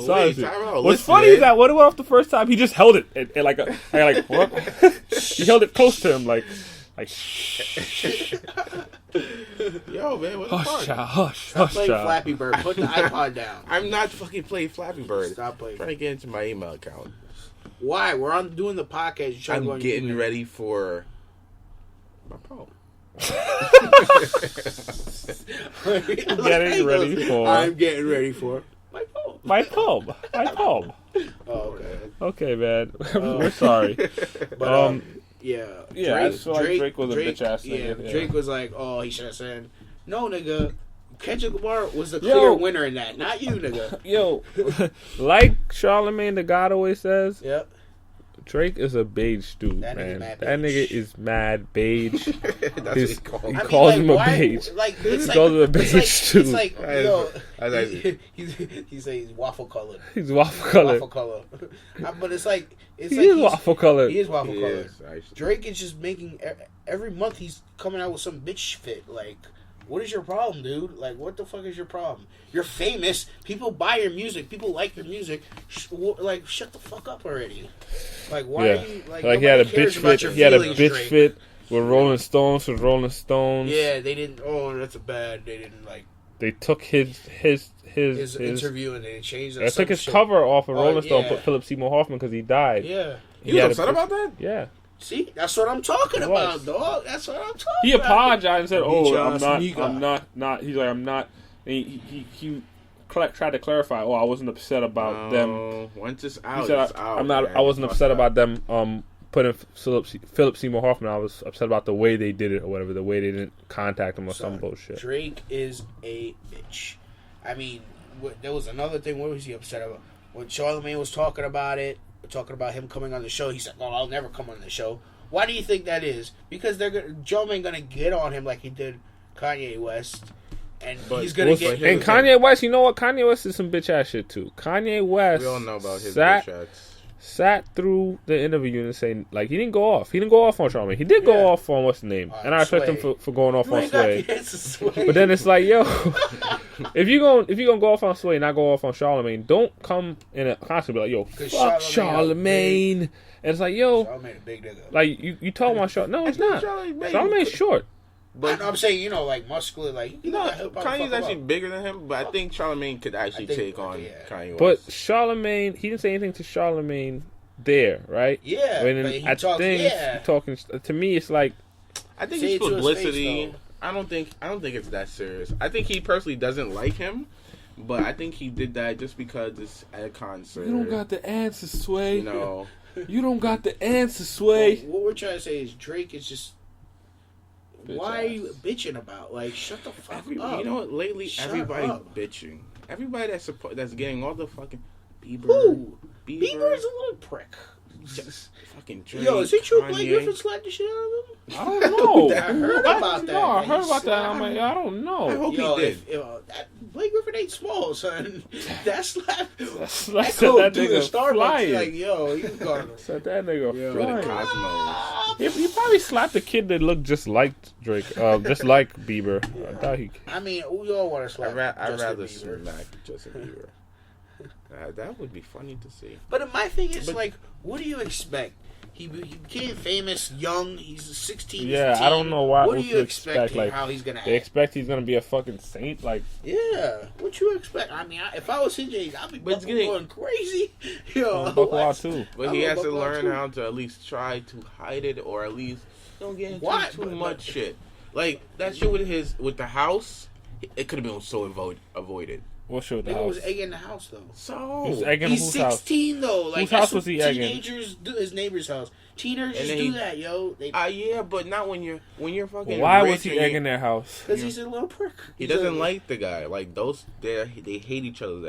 silence it. What's funny is that when it went off the first time, he just held it and like what? He held it close to him, like. Yo, man, what the fuck? Hush. Stop playing Flappy Bird. Put the iPod down. I'm not fucking playing Flappy Bird. Stop playing. I'm trying to get into my email account. Why? We're doing the podcast. I'm getting ready for my pro. Getting ready for. I'm getting ready for my pub. Oh, okay. Okay, man. We're sorry. But yeah. I feel like Drake was a bitch ass nigga. Yeah, Drake was like, oh, he should have said, no, nigga. Kendrick Lamar was the clear winner in that, not you, nigga. Yo, like Charlemagne the God always says. Yep. Drake is a beige dude, man. That nigga is mad beige. That's what he calls him a beige. Like, he calls him a beige dude. It's like, yo, he say he's waffle colored. He's waffle colored. Waffle color. But it's like he is waffle colored. He is waffle colored. Drake is just making every month he's coming out with some bitch fit. Like, what is your problem, dude? Like, what the fuck is your problem? You're famous. People buy your music. People like your music. Like, shut the fuck up already. Like, why are you like he had a bitch fit? He had a bitch Drake. fit with Rolling Stones. Yeah, they didn't. Oh, that's a bad. They didn't like. They took his interview and they changed it. They took his cover off of Rolling Stone. Put Philip Seymour Hoffman because he died. Yeah, he was upset about that. Yeah. See, that's what I'm talking about, dog. That's what I'm talking about. He apologized and said, "Oh, I'm not." He's like, "I'm not." And he tried to clarify. Oh, I wasn't upset about them. Once it's out, he said, it's out. I'm not. Man. I wasn't upset about them. Putting Philip Seymour Hoffman. I was upset about the way they did it or whatever. The way they didn't contact him or some bullshit. Drake is a bitch. I mean, there was another thing. What was he upset about? When Charlemagne was talking about it. Talking about him coming on the show, he said, "Oh, I'll never come on the show." Why do you think that is? Because Charlemagne gonna get on him like he did Kanye West, and he's gonna get. And Kanye West, you know what? Kanye West is some bitch ass shit too. Kanye West, we all know about his bitch ass. Sat through the interview and saying like he didn't go off. He didn't go off on Charlamagne. He did go off on what's the name, and I respect him for going off on Sway. But then it's like, yo, if you gonna go off on Sway and not go off on Charlamagne, don't come in a constantly be like, yo, fuck Charlamagne. And it's like, yo, Charlamagne a big nigga. Like you talking about Charlamagne? No, it's not. Charlamagne's short. But I'm saying, you know, like muscular, like Kanye's actually bigger than him, but I think Charlamagne could actually take on Kanye West. But Charlamagne, he didn't say anything to Charlamagne there, right? Yeah, but talking to me, it's like I think it's publicity. I don't think it's that serious. I think he personally doesn't like him, but I think he did that just because it's at a concert. You don't got the answer, Sway. You know, you don't got the answer, Sway. What we're trying to say is Drake is just. Why are you bitching about? Like, shut the fuck up. You know what? Lately, everybody's bitching. Everybody that's getting all the fucking Bieber. Who? Bieber is a little prick. Just fucking Drake. Yo, is it true Blake Griffin slapped the shit out of him? I don't know. I heard about that. No, I heard about that. I'm like, I don't know. I hope he did. Blake Griffin ain't small, son. That slap. That go through the Starbucks. Like, yo, you gonna set that nigga flying. Cosmos. He probably slapped a kid that looked just like Drake, just like Bieber. Yeah. I thought he. I mean, we all want to slap. I'd rather smack Justin Bieber. That would be funny to see. But my thing is, like, what do you expect? He became famous young. He's 16. Yeah, I don't know why. What do you expect? Like, how he's gonna? They expect he's gonna be a fucking saint. Like, yeah, what you expect? I mean, if I was his age, I'd be going crazy. Yo, too. But he has to learn how to at least try to hide it, or at least don't get into too much shit. Like that shit with the house, it could have been so avoided. What shit with the house? house? Was egging the house though. So he's 16 though. Like, whose house was he egging? Teenagers do his neighbor's house. Teenagers do that, yo. Yeah, but not when you're fucking. Why was he egging their house? Because he's a little prick. He doesn't like the guy. Like those, they hate each other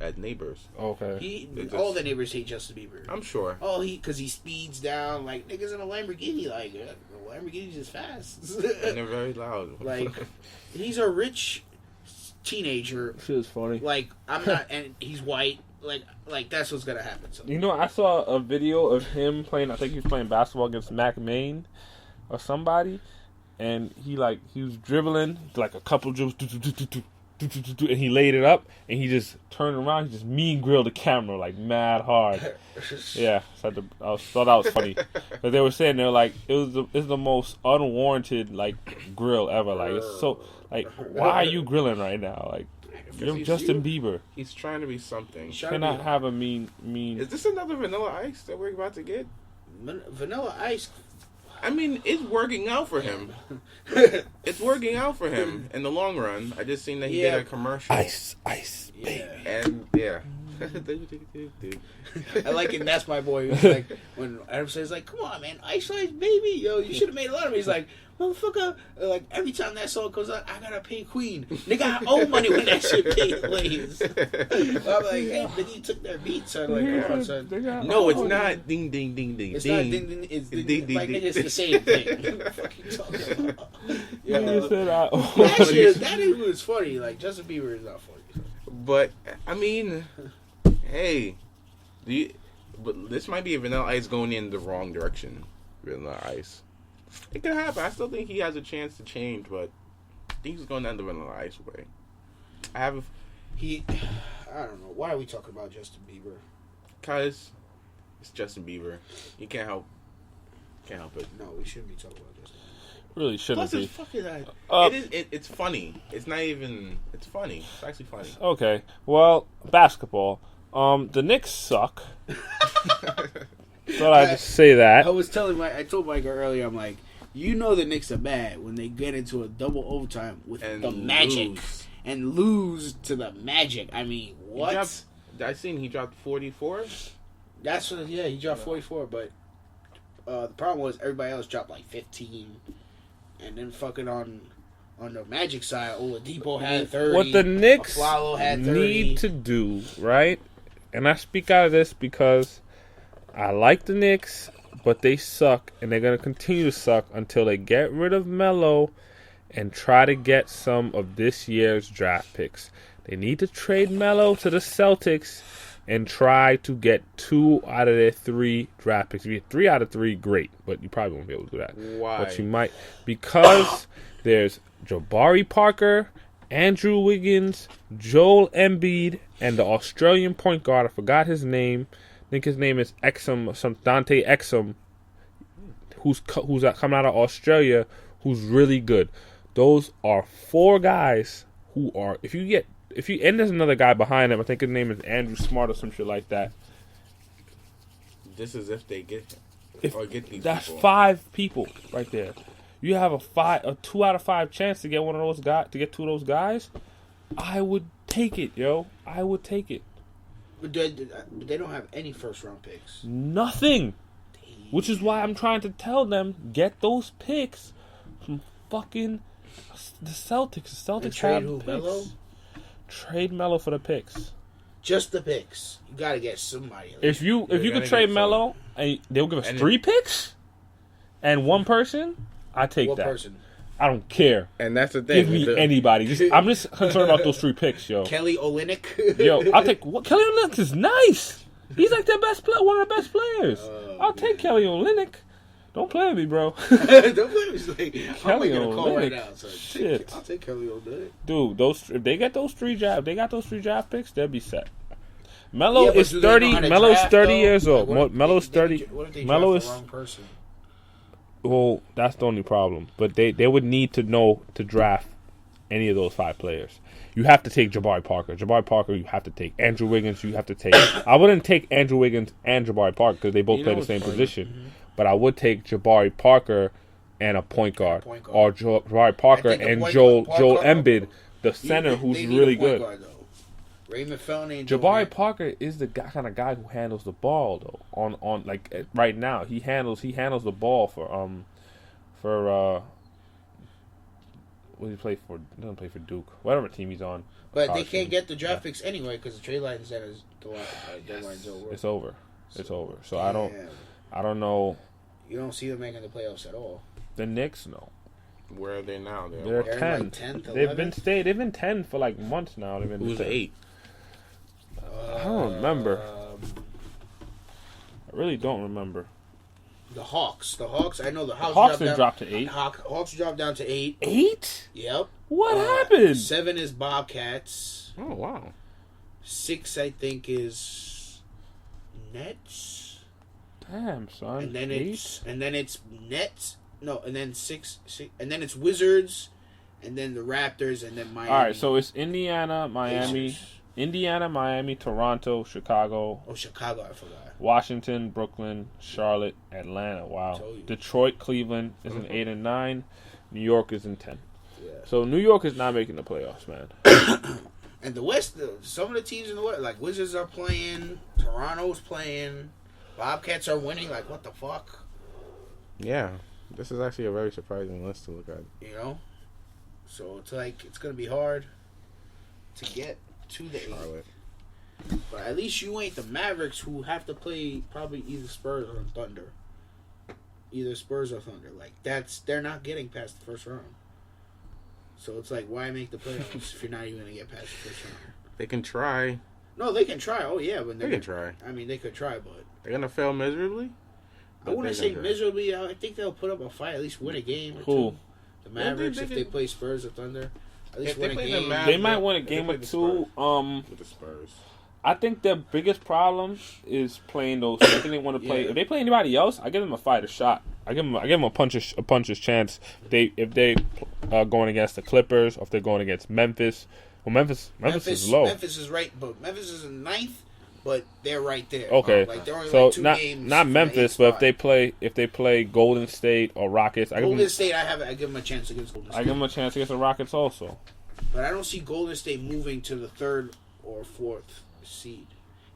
as neighbors. Okay. All the neighbors hate Justin Bieber. I'm sure. Oh, because he speeds down like niggas in a Lamborghini. Like Lamborghini's just fast. And they're very loud. Like he's a rich teenager. Shit is funny. Like I'm not, and he's white. Like that's what's gonna happen. So. You know, I saw a video of him playing. I think he was playing basketball against Mac Maine or somebody, and he was dribbling like a couple dribbles, and he laid it up, and he just turned around, he just mean grilled the camera like mad hard. Yeah, so I thought that was funny. But they were saying they're like it's the most unwarranted like grill ever. Like it's so like why are you grilling right now? Like. You're Justin Bieber. He's trying to be something. You cannot have a mean. Is this another Vanilla Ice that we're about to get? Vanilla Ice. I mean, it's working out for him. It's working out for him in the long run. I just seen that he did a commercial. Ice, baby. And yeah. I like it. And that's my boy. He's like, when Adam says, like, come on, man, Ice, baby. Yo, you should have made a lot of it. He's like, motherfucker, like, every time that song comes out, I gotta pay Queen. Nigga, I owe money when that shit plays. I'm like, hey, nigga, you took their beats. I'm like, come on, son. No, it's not ding, ding, ding, ding. It's not ding, ding, it's ding, ding, like, nigga, it's the same thing. What the fuck you talking about? That was funny. Like, Justin Bieber is not funny. But, I mean, hey, but this might be a Vanilla Ice going in the wrong direction. Vanilla Ice. It could happen. I still think he has a chance to change, but I think he's going down the Vanilla Ice way. I don't know. Why are we talking about Justin Bieber? Because it's Justin Bieber. You can't help it. No, we shouldn't be talking about Justin Bieber. Really shouldn't be. It's funny. It's not even. It's funny. It's actually funny. Okay. Well, basketball. The Knicks suck. Thought I'd just say that. I told Mike earlier, I'm like, you know the Knicks are bad when they get into a double overtime with the Magic and lose to the Magic. I mean, what? I seen he dropped 44. He dropped 44, but the problem was everybody else dropped like 15, and then fucking on the Magic side, Oladipo had 30. What the Knicks had 30. need to do, right? And I speak out of this because I like the Knicks, but they suck, and they're going to continue to suck until they get rid of Melo and try to get some of this year's draft picks. They need to trade Melo to the Celtics and try to get 2 out of their 3 draft picks. If you get 3 out of 3, great, but you probably won't be able to do that. Why? But you might, because there's Jabari Parker, Andrew Wiggins, Joel Embiid, and the Australian point guard. I forgot his name. I think his name is Dante Exum, who's coming out of Australia, who's really good. Those are 4 guys who are, and there's another guy behind him. I think his name is Andrew Smart or some shit like that. This is if they get these. That's people. 5 people right there. You have a 2 out of 5 chance to get one of those guys, to get 2 of those guys. I would take it, yo. I would take it. But they don't have any first-round picks. Nothing. Which is why I'm trying to tell them, get those picks from fucking the Celtics. The Celtics have picks. Melo? Trade Melo for the picks. Just the picks. You got to get somebody. If you could trade Melo, and they'll give us 3 picks and 1 person, I take that. 1 person. I don't care. And that's the thing. Give me anybody. I'm just concerned about those 3 picks, yo. Kelly Olynyk. Yo, I'll take. Kelly Olynyk is nice. He's like one of the best players. I'll take Kelly Olynyk. Don't play with me, bro. Don't play with me. I'm making a call right now. So shit. I'll take Kelly Olynyk. Dude, if they get those 3 draft picks, they'll be set. Melo is 30. Melo's 30 years old. Melo's 30. What if they Melo draft is the wrong person? Well, that's the only problem. But they would need to know to draft any of those 5 players. You have to take Jabari Parker. You have to take Andrew Wiggins. You have to take. I wouldn't take Andrew Wiggins and Jabari Parker because they both play the same position. Mm-hmm. But I would take Jabari Parker and a point guard. Or Jabari Parker and Joel Embiid, the center, who's really good. Raymond Felton ain't Jabari Parker is the kind of guy who handles the ball though. On like right now, he handles the ball for what did he play for? He doesn't play for Duke. Whatever team he's on. But they can't get the draft picks anyway because the trade line says deadline's over. It's over. It's over. So I don't know. You don't see them making the playoffs at all. The Knicks, no. Where are they now? They're 10. Like 10th, They've been 10 for like months now. Who's the 8? I don't remember. I really don't remember. The Hawks. I know the Hawks. Hawks dropped to 8. Hawks dropped down to 8. 8? Yep. What happened? 7 is Bobcats. Oh wow. 6 I think is Nets. Damn, son. And then it's Nets. No, and then 6, and then it's Wizards, and then the Raptors, and then Miami. All right, so it's Indiana, Miami, Indiana, Miami, Toronto, Chicago. Oh, Chicago, I forgot. Washington, Brooklyn, Charlotte, Atlanta. Wow. Detroit, Cleveland is in 8 and 9. New York is in 10. Yeah. So New York is not making the playoffs, man. And the West, some of the teams in the West, like Wizards are playing, Toronto's playing, Bobcats are winning. Like, what the fuck? Yeah, this is actually a very surprising list to look at. You know, so it's like it's gonna be hard to get to the Charlotte. 8. But at least you ain't the Mavericks, who have to play probably either Spurs or Thunder. Either Spurs or Thunder. Like, they're not getting past the first round. So it's like, why make the playoffs if you're not even gonna get past the first round? They can try. No, they can try. Oh yeah, but they can try. I mean, they could try, but they're gonna fail miserably. I wouldn't say miserably. I think they'll put up a fight, at least win a game or two. The Mavericks, if they play Spurs or Thunder, at least win a game. They might win a game or two. With the Spurs. I think their biggest problem is playing those. I think they want to play. If they play anybody else, I give them a fight, a shot. I give them a puncher's chance. If they are going against the Clippers, or if they're going against Memphis. Well, Memphis is low. Memphis is right, but Memphis is in 9th, but they're right there. Okay, like they're only so like 2 games not Memphis, but if they play Golden State or Rockets, Golden State, I give them a chance against Golden State. I give them a chance against the Rockets also. But I don't see Golden State moving to the 3rd or 4th seed,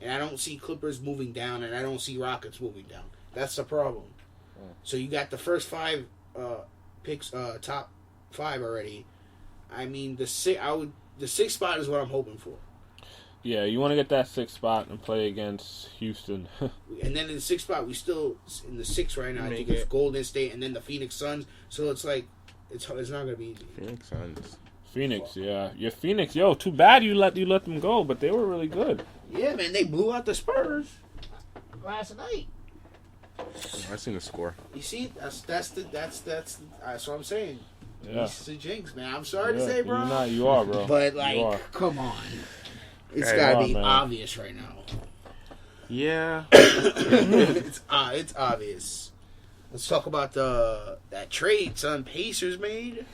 and I don't see Clippers moving down, and I don't see Rockets moving down. That's the problem. So you got the first 5 picks, top 5 already. I mean, the 6th spot is what I'm hoping for. Yeah, you want to get that 6th spot and play against Houston. And then in the 6th spot, we still in the 6th right now. I think it's Golden State and then the Phoenix Suns. So it's like it's not going to be easy. Phoenix Suns. Phoenix, yeah. Your Phoenix, yo, too bad you let them go, but they were really good. Yeah, man, they blew out the Spurs last night. I seen the score. You see, that's what I'm saying. Yeah. It's a jinx, man. I'm sorry to say, bro. You are, bro. But like, come on, it's gotta be obvious right now. Yeah, it's obvious. Let's talk about that trade son Pacers made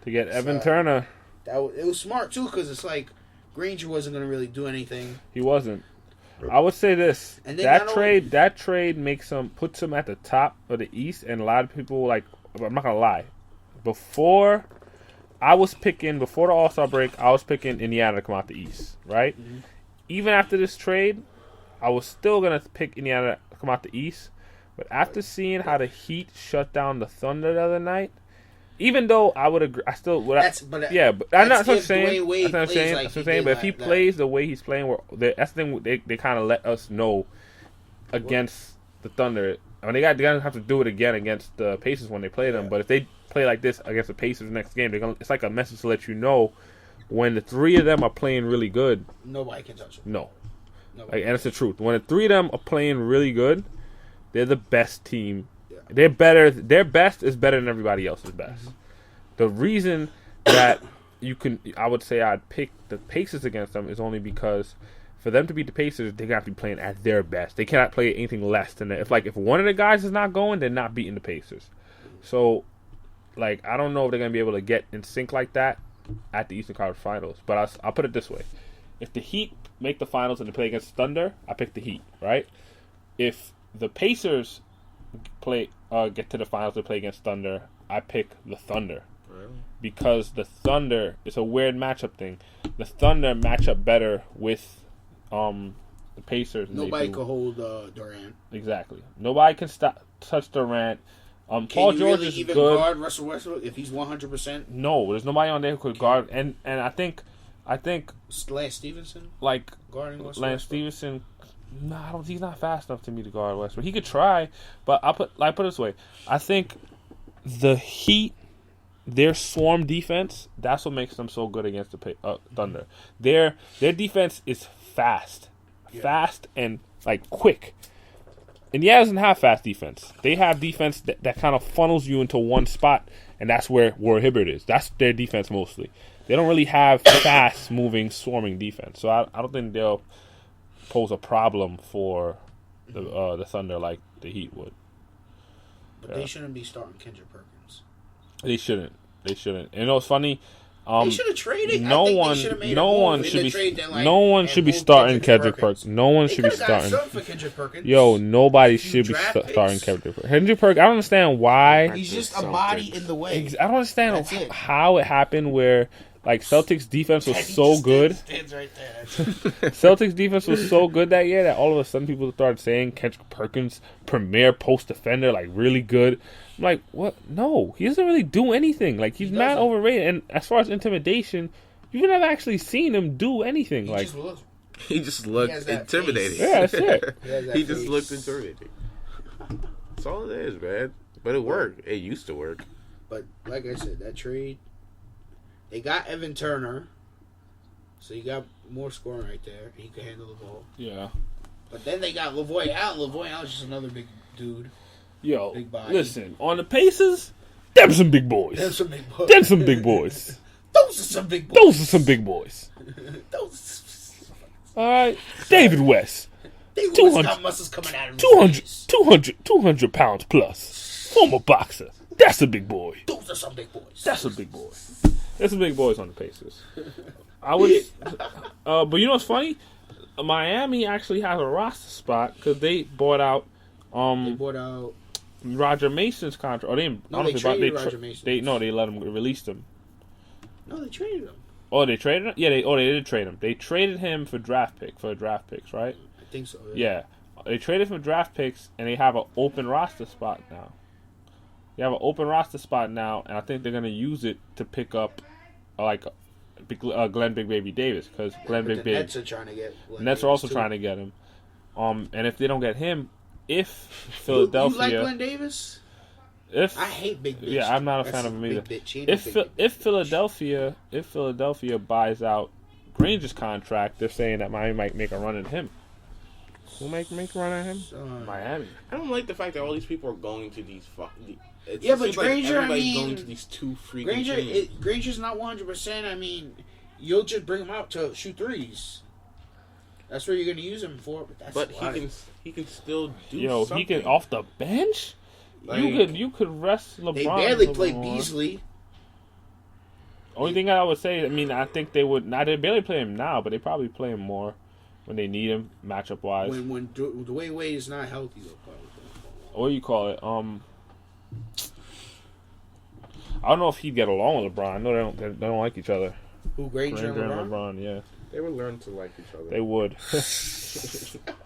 to get Evan Turner. It was smart too, because it's like Granger wasn't gonna really do anything. He wasn't. I would say this: that trade puts him at the top of the East, and a lot of people I'm not gonna lie. Before the All-Star break, I was picking Indiana to come out the East, right? Mm-hmm. Even after this trade, I was still gonna pick Indiana to come out the East. But after seeing how the Heat shut down the Thunder the other night, even though I would agree, I still would. But I'm not saying. But if he plays the way he's playing, that's the thing. They kind of let us know against the Thunder. I mean, they're gonna have to do it again against the Pacers when they play them. But if they play like this against the Pacers next game, it's like a message to let you know when the 3 of them are playing really good. Nobody can touch them. No, and it's the truth. When the 3 of them are playing really good, they're the best team. Yeah. They're better. Their best is better than everybody else's best. Mm-hmm. The reason that I would say I'd pick the Pacers against them is only because for them to beat the Pacers, they got to be playing at their best. They cannot play anything less than that. If one of the guys is not going, they're not beating the Pacers. So, I don't know if they're gonna be able to get in sync like that at the Eastern Conference Finals. But I'll put it this way: if the Heat make the finals and they play against Thunder, I pick the Heat. Right? If the Pacers get to the finals to play against Thunder, I pick the Thunder. Really? Because the Thunder, it's a weird matchup thing. The Thunder match up better with the Pacers. Nobody can hold Durant. Exactly. Nobody can touch Durant. Paul George is even good. Guard Russell Westbrook if he's 100%? No, there's nobody on there who could guard. And I think Lance Stevenson guarding Lance Stevenson. No, he's not fast enough to me to guard Westbrook. He could try, but I'll put it this way. I think the Heat, their swarm defense, that's what makes them so good against the Thunder. Their defense is fast and quick. Indiana doesn't have fast defense. They have defense that kind of funnels you into one spot, and that's where Hibbert is. That's their defense mostly. They don't really have fast moving, swarming defense. So I don't think they'll pose a problem for the Thunder like the Heat would. But they shouldn't be starting Kendrick Perkins. They shouldn't. And it's funny. They should have traded. No one should be starting Kendrick Perkins. No one should be starting. For Kendrick Perkins. Yo, nobody should be starting Kendrick Perkins. Kendrick Perkins. I don't understand why. He's just a body in the way. I don't understand how it happened where like Celtics defense was so good. Stands right there. Celtics defense was so good that year that all of a sudden people started saying Kendrick Perkins premier post defender, like really good. I'm like, what? No, he doesn't really do anything. Like he's mad overrated. And as far as intimidation, you've never actually seen him do anything. He just looked intimidating. Yeah, that's it. He just looked intimidating. That's all it is, man. But it worked. It used to work. But like I said, that trade, they got Evan Turner, so you got more scoring right there. He could handle the ball. Yeah. But then they got LaVoy Allen. LaVoy Allen's just another big dude. Yo, big body. Listen, on the Pacers, them some big boys. Them some big boys. Them some big boys. Those are some big boys. Those are some big boys. All right, David West. 200 muscles coming out of 200 pounds plus. Former boxer. That's a big boy. Those are some big boys. That's a big boy. There's some big boys on the Pacers. But you know what's funny? Miami actually has a roster spot because they bought out. Roger Mason's contract. Oh, they traded Roger Mason. They let him release him. No, they traded him. Oh, they traded him? Yeah, they did trade him. They traded him for draft picks, right? I think so. Yeah. They traded for draft picks, and they have an open roster spot now. They have an open roster spot now, and I think they're going to use it to pick up, Glenn Big Baby Davis, because Glenn Big Baby. Nets are trying to get. Nets are also trying to get him. And if they don't get him, if Philadelphia, you like Glenn Davis? I hate big bitch. Yeah, I'm not a fan of him either. If Philadelphia buys out Granger's contract, they're saying that Miami might make a run at him. Who make a run at him? Miami. I don't like the fact that all these people are going to these fucking. But Granger, everybody's going to these two freaking teams. Granger's not 100%. I mean, you'll just bring him out to shoot threes. That's what you're going to use him for. But he can still do. Something. He can off the bench. You could rest LeBron. They barely play Beasley. Only thing I would say, I think they would. They barely play him now, but they probably play him more when they need him, matchup wise. When Dwayne Wade is not healthy, they'll probably play him. What do you call it? I don't know if he'd get along with LeBron. I know they don't like each other. Who, Granger and LeBron? Yeah. They would learn to like each other. They would.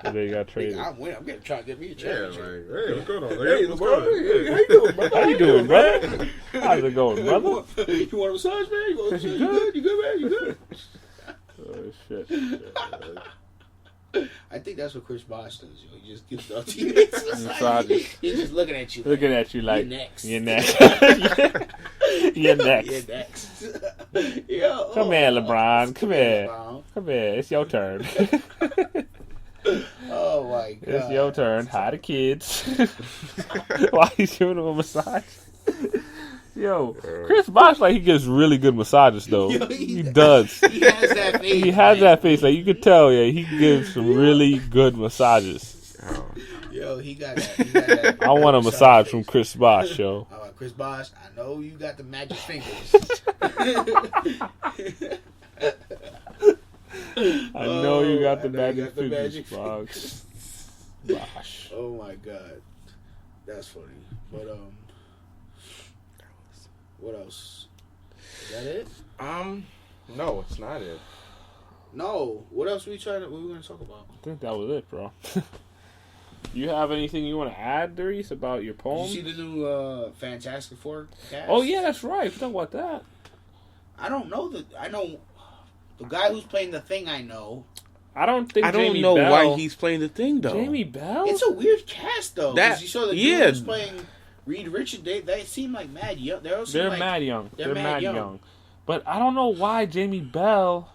They got traded. I'm going to try to get me a championship. Hey, what's going on? Hey, LeBron. Hey, how you doing, brother? How you doing, brother? How's it going, brother? You want a massage, man? You good? You good, man? You good? Oh, shit. I think that's what Chris Bosh does. He just gives the teammates massages. He's just looking at you. Looking at you like, you're next. You're next. You're next. Yo, Come here, LeBron. Come here. It's your turn. Oh, my God. It's your turn. Hi, the kids. Why he's giving him a massage? Yo, Chris Bosh, he gives really good massages, though. Yo, he does. He has that face. He has that face. You can tell, he gives some really good massages. Yo, he got that. I want a massage from Chris Bosh, yo. All right, Chris Bosh, I know you got the magic fingers. I know you got the magic fingers, Bosh. Oh, my God. That's funny. But, what else? Is that it? No, it's not it. No. What else were we going to talk about? I think that was it, bro. You have anything you want to add, Darius, about your poem? Did you see the new Fantastic Four cast? Oh, yeah, that's right. Talk about that. I don't know. I know the guy who's playing the Thing, I know. I don't know why he's playing the Thing, though. Jamie Bell? It's a weird cast, though. You saw the dude who's playing Reed Richards. They seem like mad young. They're mad young. They're mad young. But I don't know why Jamie Bell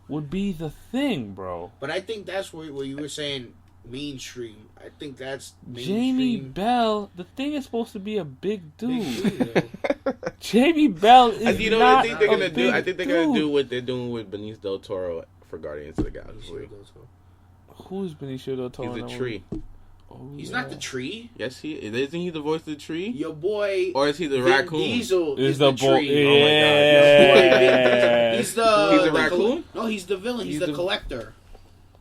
would be the Thing, bro. But I think that's where you were saying mainstream. I think that's mainstream. Jamie Bell, the Thing is supposed to be a big dude. Jamie Bell is not a big dude. I think they're going to do what they're doing with Benicio del Toro for Guardians of the Galaxy. Who's Benicio del Toro? He's a tree. Oh, He's not the tree. Yes, isn't he the voice of the tree? Your boy. Or is he the Vin raccoon? Diesel is the boy. tree. Oh my God. Yeah. He's the raccoon? No, he's the villain. He's the collector.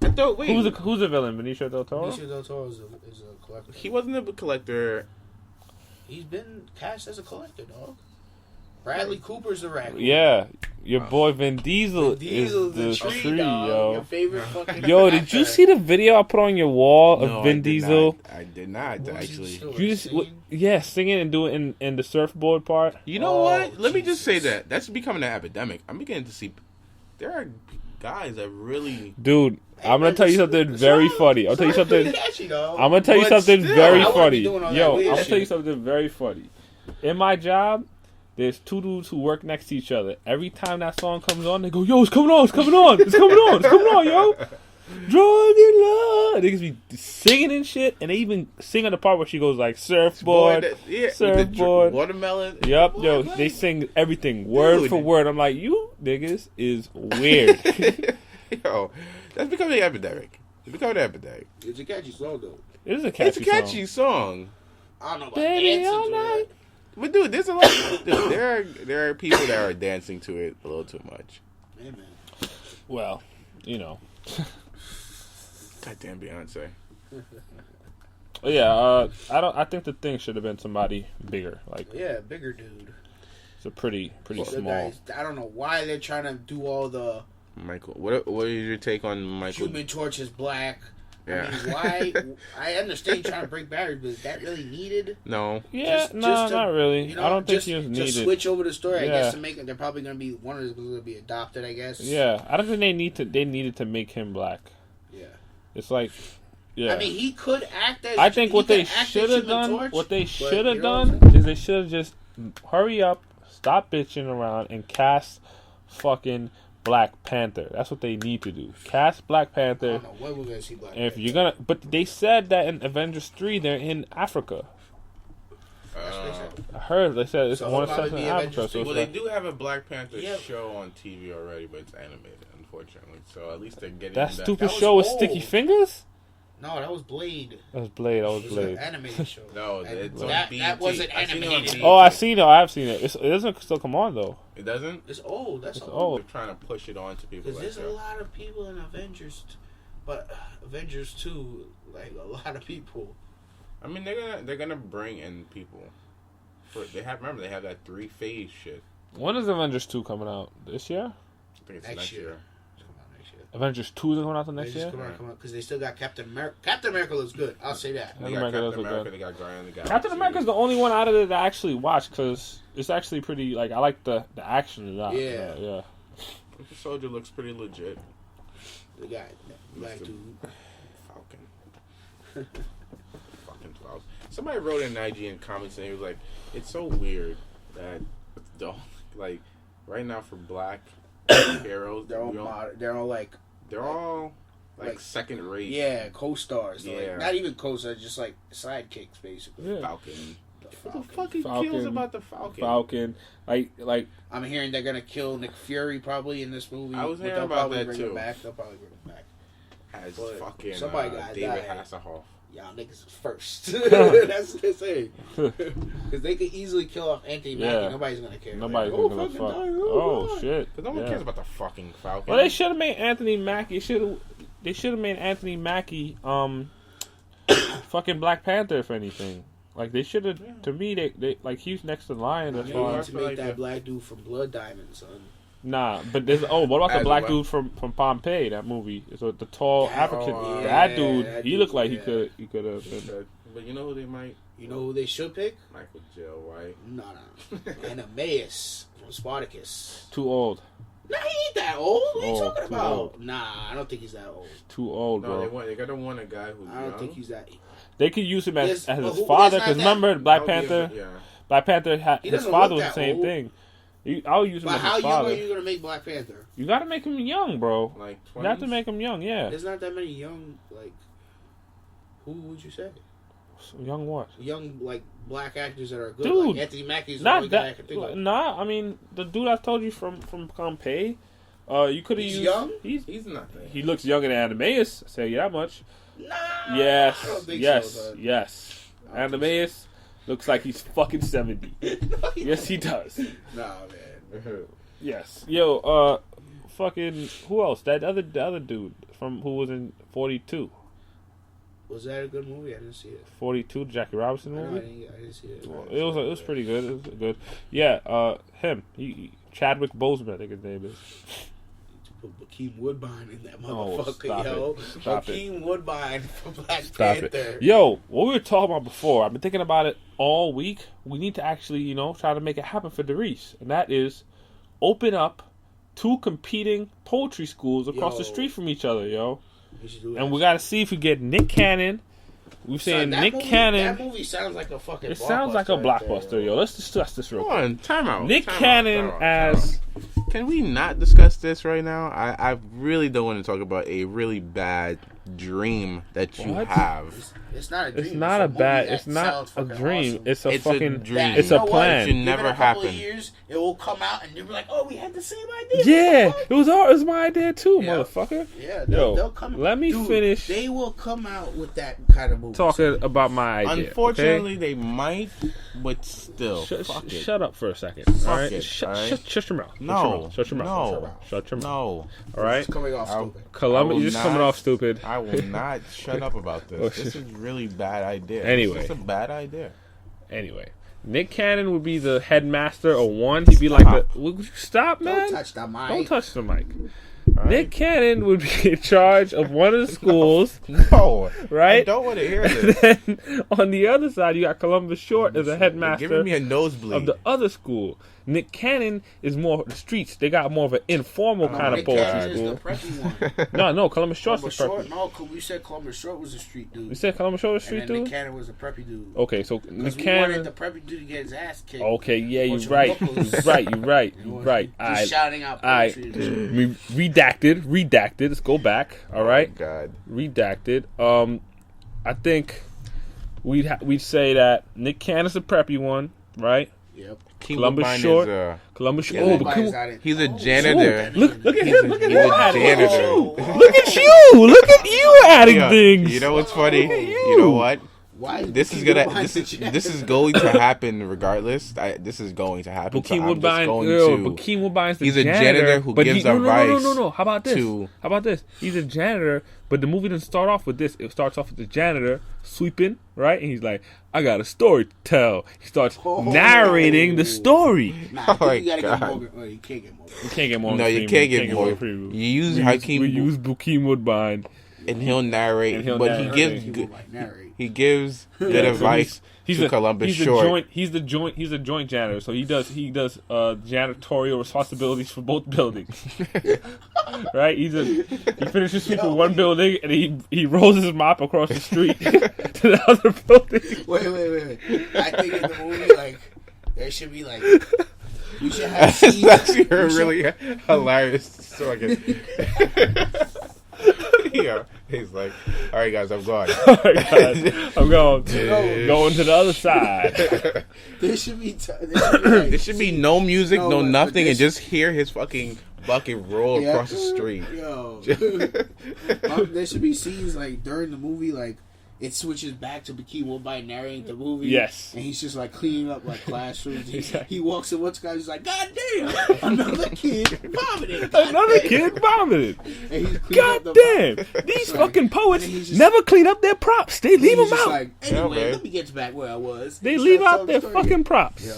I thought, wait. Who's the villain? Benicio del Toro? Benicio del Toro is a collector. He wasn't a collector. He's been cast as a collector, dog. Bradley Cooper's the raccoon. Yeah. Your boy Vin Diesel, Vin is the tree, dog. yo. Your favorite fucking Yo, did you see the video I put on your wall of No, Vin Diesel? I did not actually. You just singing and doing in the surfboard part. You know what? Let me just say that that's becoming an epidemic. I'm beginning to see there are guys that really. Dude, I'm gonna tell you something very funny. I'll tell you something. Catchy, dog. I'm gonna tell you But something still, very I wouldn't funny. be doing all that Yo, I'm weird gonna tell you shit. something very funny. In my job, there's two dudes who work next to each other. Every time that song comes on, they go, "Yo, it's coming on! It's coming on! It's coming on! It's coming on, yo!" Drug in love. Niggas be singing and shit, and they even sing on the part where she goes like surfboard, surfboard. Watermelon. Yep, Boy, yo, what? they sing everything word Dude. for word. I'm like, you niggas is weird. Yo, that's becoming an epidemic. It's becoming an epidemic. It's a catchy song, though. It is a catchy It's a catchy song. I don't know about Baby, dancing all to night. it. But dude, there's a lot. Dude, there are people that are dancing to it a little too much. Yeah, man. Well, you know. Goddamn Beyonce. Yeah, I think the thing should have been somebody bigger. Like Yeah, bigger dude. it's a pretty The small. guys, I don't know why they're trying to do all the Michael, what is your take on Michael? Human Torch is black. Yeah. I mean, why? I understand trying to break barriers, but is that really needed? No. Yeah, Just- no, just to- not really. You know, I don't think just, he was just needed. switch over the story. I Yeah. guess to make it, they're probably going to be one of them going to be adopted. I guess. Yeah, I don't think they needed to make him black. Yeah. It's like, yeah. I mean, he could act as. I think he what could they act as should have Human done, Torch, what they but, should have you know what I'm done saying? is they should have just hurry up, stop bitching around, and cast fucking Black Panther. That's what they need to do. Cast Black I Panther. don't know when we're going to see Black And if Panther. you're gonna, but they said that in Avengers 3 they're in Africa. That's what they said. I heard they said it's So one it'll probably set in be Africa. Avengers So 3. it's Well, like, they do have a Black Panther Yeah. show on TV already, but it's animated, unfortunately. So at least they're getting that that. stupid That was show with old. sticky fingers. No, that was Blade. That was Blade. That was It was an Blade. animated show. No, And it's on that BET. wasn't I seen it on animated. BET. Oh, I seen it. I've seen it. It doesn't still come on though. It doesn't? It's old. That's It's old. old. They're trying to push it on to people Because like there's a that. lot of people in Avengers, but Avengers 2, like a lot of people. I mean, they're gonna bring in people. They have that 3-phase shit. When is Avengers 2 coming out? This year? I think it's Next next year. year. It's coming out next year. Avengers 2 is coming out the next They just year? come out because they still got Captain America. Captain America looks good. I'll say that. They Captain got America does Captain look America, good. they got Guardians of the Galaxy. Captain America's the only one out of it that I actually watched because it's actually pretty. Like I like the action of that. Yeah. Yeah. Winter Soldier looks pretty legit. The guy, black Mr. dude. Falcon. Fucking Falcon. Somebody wrote in IG in comments and he was like, "It's so weird that like right now for black heroes, They're all we don't- mod- They're all like they're all like like- second rate. yeah, co-stars. Yeah. Like, not even co-stars, just like sidekicks basically. Yeah. Falcon. The What the Falcon. fuck he Falcon. feels about the Falcon? Falcon. Like I'm hearing they're gonna kill Nick Fury probably in this movie. I was but hearing they'll about probably that, bring too. Him back. They'll probably bring him back. As But fucking somebody gotta David die. Hasselhoff. Y'all niggas is first. That's what they say. Because they could easily kill off Anthony Mackie. Yeah. Nobody's gonna care. nobody's like, gonna fucking fuck. die. Oh God. shit. Because no one Yeah. cares about the fucking Falcon. Well, they should have made Anthony Mackie. They should have made Anthony Mackie fucking Black Panther if anything. Like they should have. To me, they like he's next to Lion as They far need as to feel make like that that- black dude from Blood Diamond, son. nah. But there's what about the As black well. dude from Pompeii? That movie is the tall Yeah, African. oh, that yeah, dude, that he dude, looked like yeah. he could have been. But you know who they might? You know who they should pick? Michael Jill White. No. Anaeus from Spartacus. Too old. Nah, he ain't that old. What are you Old, talking too about? old. Nah, I don't think he's that old. Too old, No, bro. they gotta want a guy who's I don't young. think he's that. They could use him as Yes, his but who- father. that's Because not that- remember, Black That would be a- Panther. Yeah. Black Panther. He His doesn't father look was the that same old. thing. I'll use him But as how his young father. are you gonna make Black Panther? You gotta make him young, bro. Like You have to 20s? make him young. Yeah. There's not that many young, like, who would you say? Young what? Young, like, black actors that are good. Dude, Like Anthony Mackie's the Not only guy I that. can think of. Nah, I mean the dude I told you from Pompeii, You could have used. Young? He's nothing. He looks younger than Animeus. I'll tell you that much. Nah. Yes. I don't think yes. so, yes. Animeus looks like he's fucking 70. Yes, he does. Nah, man. Yes. Yo. Fucking. Who else? The other dude from who was in 42. Was that a good movie? I didn't see it. 42, Jackie Robinson No, movie. I didn't see it. It was pretty good. It was good. Yeah. Him. Chadwick Boseman, I think his name is. Put Hakeem Woodbine in that Oh, motherfucker, yo. Hakeem Woodbine for Black Panther. Yo, what we were talking about before, I've been thinking about it all week. We need to actually, try to make it happen for Derice. And that is open up 2 competing poetry schools across the street from each other, yo. And we got to see if we get Nick Cannon. We're saying Nick Cannon. That movie sounds like a fucking. It sounds like a blockbuster, yo. Let's discuss this real quick. Come on, time out. Nick Cannon as. Can we not discuss this right now? I really don't want to talk about a really bad dream that you have. It's not a dream. It's not a bad. It's not a dream. Awesome. It's a fucking dream. It's a plan. It should never happen. Years, it will come out, and you'll be like, "Oh, we had the same idea." Yeah, it was my idea too, motherfucker. Yeah, they'll come. Let me finish. They will come out with that kind of movie. Talking about my idea. Unfortunately, they might, but still, shut up for a second. Fuck all right, it, shut your mouth. No, shut your mouth. Shut your mouth. No. All right. It's coming off stupid. Columbus, you're just coming off stupid. I will not shut up about this. This is really bad idea. Anyway, it's a bad idea. Anyway, Nick Cannon would be the headmaster of one. He'd be like the. Would you stop, man? Don't touch the mic. Don't touch the mic. Right. Nick Cannon would be in charge of one of the schools. No, right? I don't want to hear this. And then on the other side, you got Columbus Short as a headmaster. Giving me a nosebleed of the other school. Nick Cannon is more the streets. They got more of an informal kind of poetry school. Is the preppy one. No, Columbus Short's the preppy. No, we said Columbus Short was a street dude. We said Columbus Short was a street dude? Nick Cannon was a preppy dude. Okay, so Nick we Cannon. wanted the preppy dude to get his ass kicked. Okay, yeah, you're right. You're right. Just shouting out poetry. Redacted. Let's go back. All right. Oh, God. Redacted. I think we'd say that Nick Cannon's the preppy one, right? Yep. Columbus Short. Columbus Short. Oh, but he's a janitor. Look at him. Look at him. Janitor. Look at you. Look at you adding things. You know what's funny? You know what? Why this is going to happen regardless. This is going to happen. Hakeem Woodbine's the he's a janitor who gives advice. No. How about this? He's a janitor, but the movie doesn't start off with this. It starts off with the janitor sweeping, right? And he's like, "I got a story to tell." He starts narrating the story. Nah, you gotta get Morgan. Well, you can't get Morgan. You can't get Morgan. No, you can't get Morgan. You use Hakeem. We use Hakeem Woodbine, and he'll narrate. But he gives good advice to Columbus Short. He's the joint janitor, so he does janitorial responsibilities for both buildings. Right? He finishes sweeping one building and he rolls his mop across the street to the other building. Wait. I think in the movie, like, there should be like, you should have. That's actually a really hilarious story. Yeah, he's like, "All right, guys, I'm going. I'm going to the other side." There should be there should be no music, no nothing, and just hear his fucking bucket roll across the street. Yo, there should be scenes like during the movie, like it switches back to Hakeem Woodbine narrating the movie. Yes, and he's just like cleaning up like classrooms. He walks in, what's guy? He's like, "God damn, another kid vomited." And he's God damn, these fucking poets never clean up their props. They leave them out. Like, anyway, let me get back where I was. They leave out their fucking props.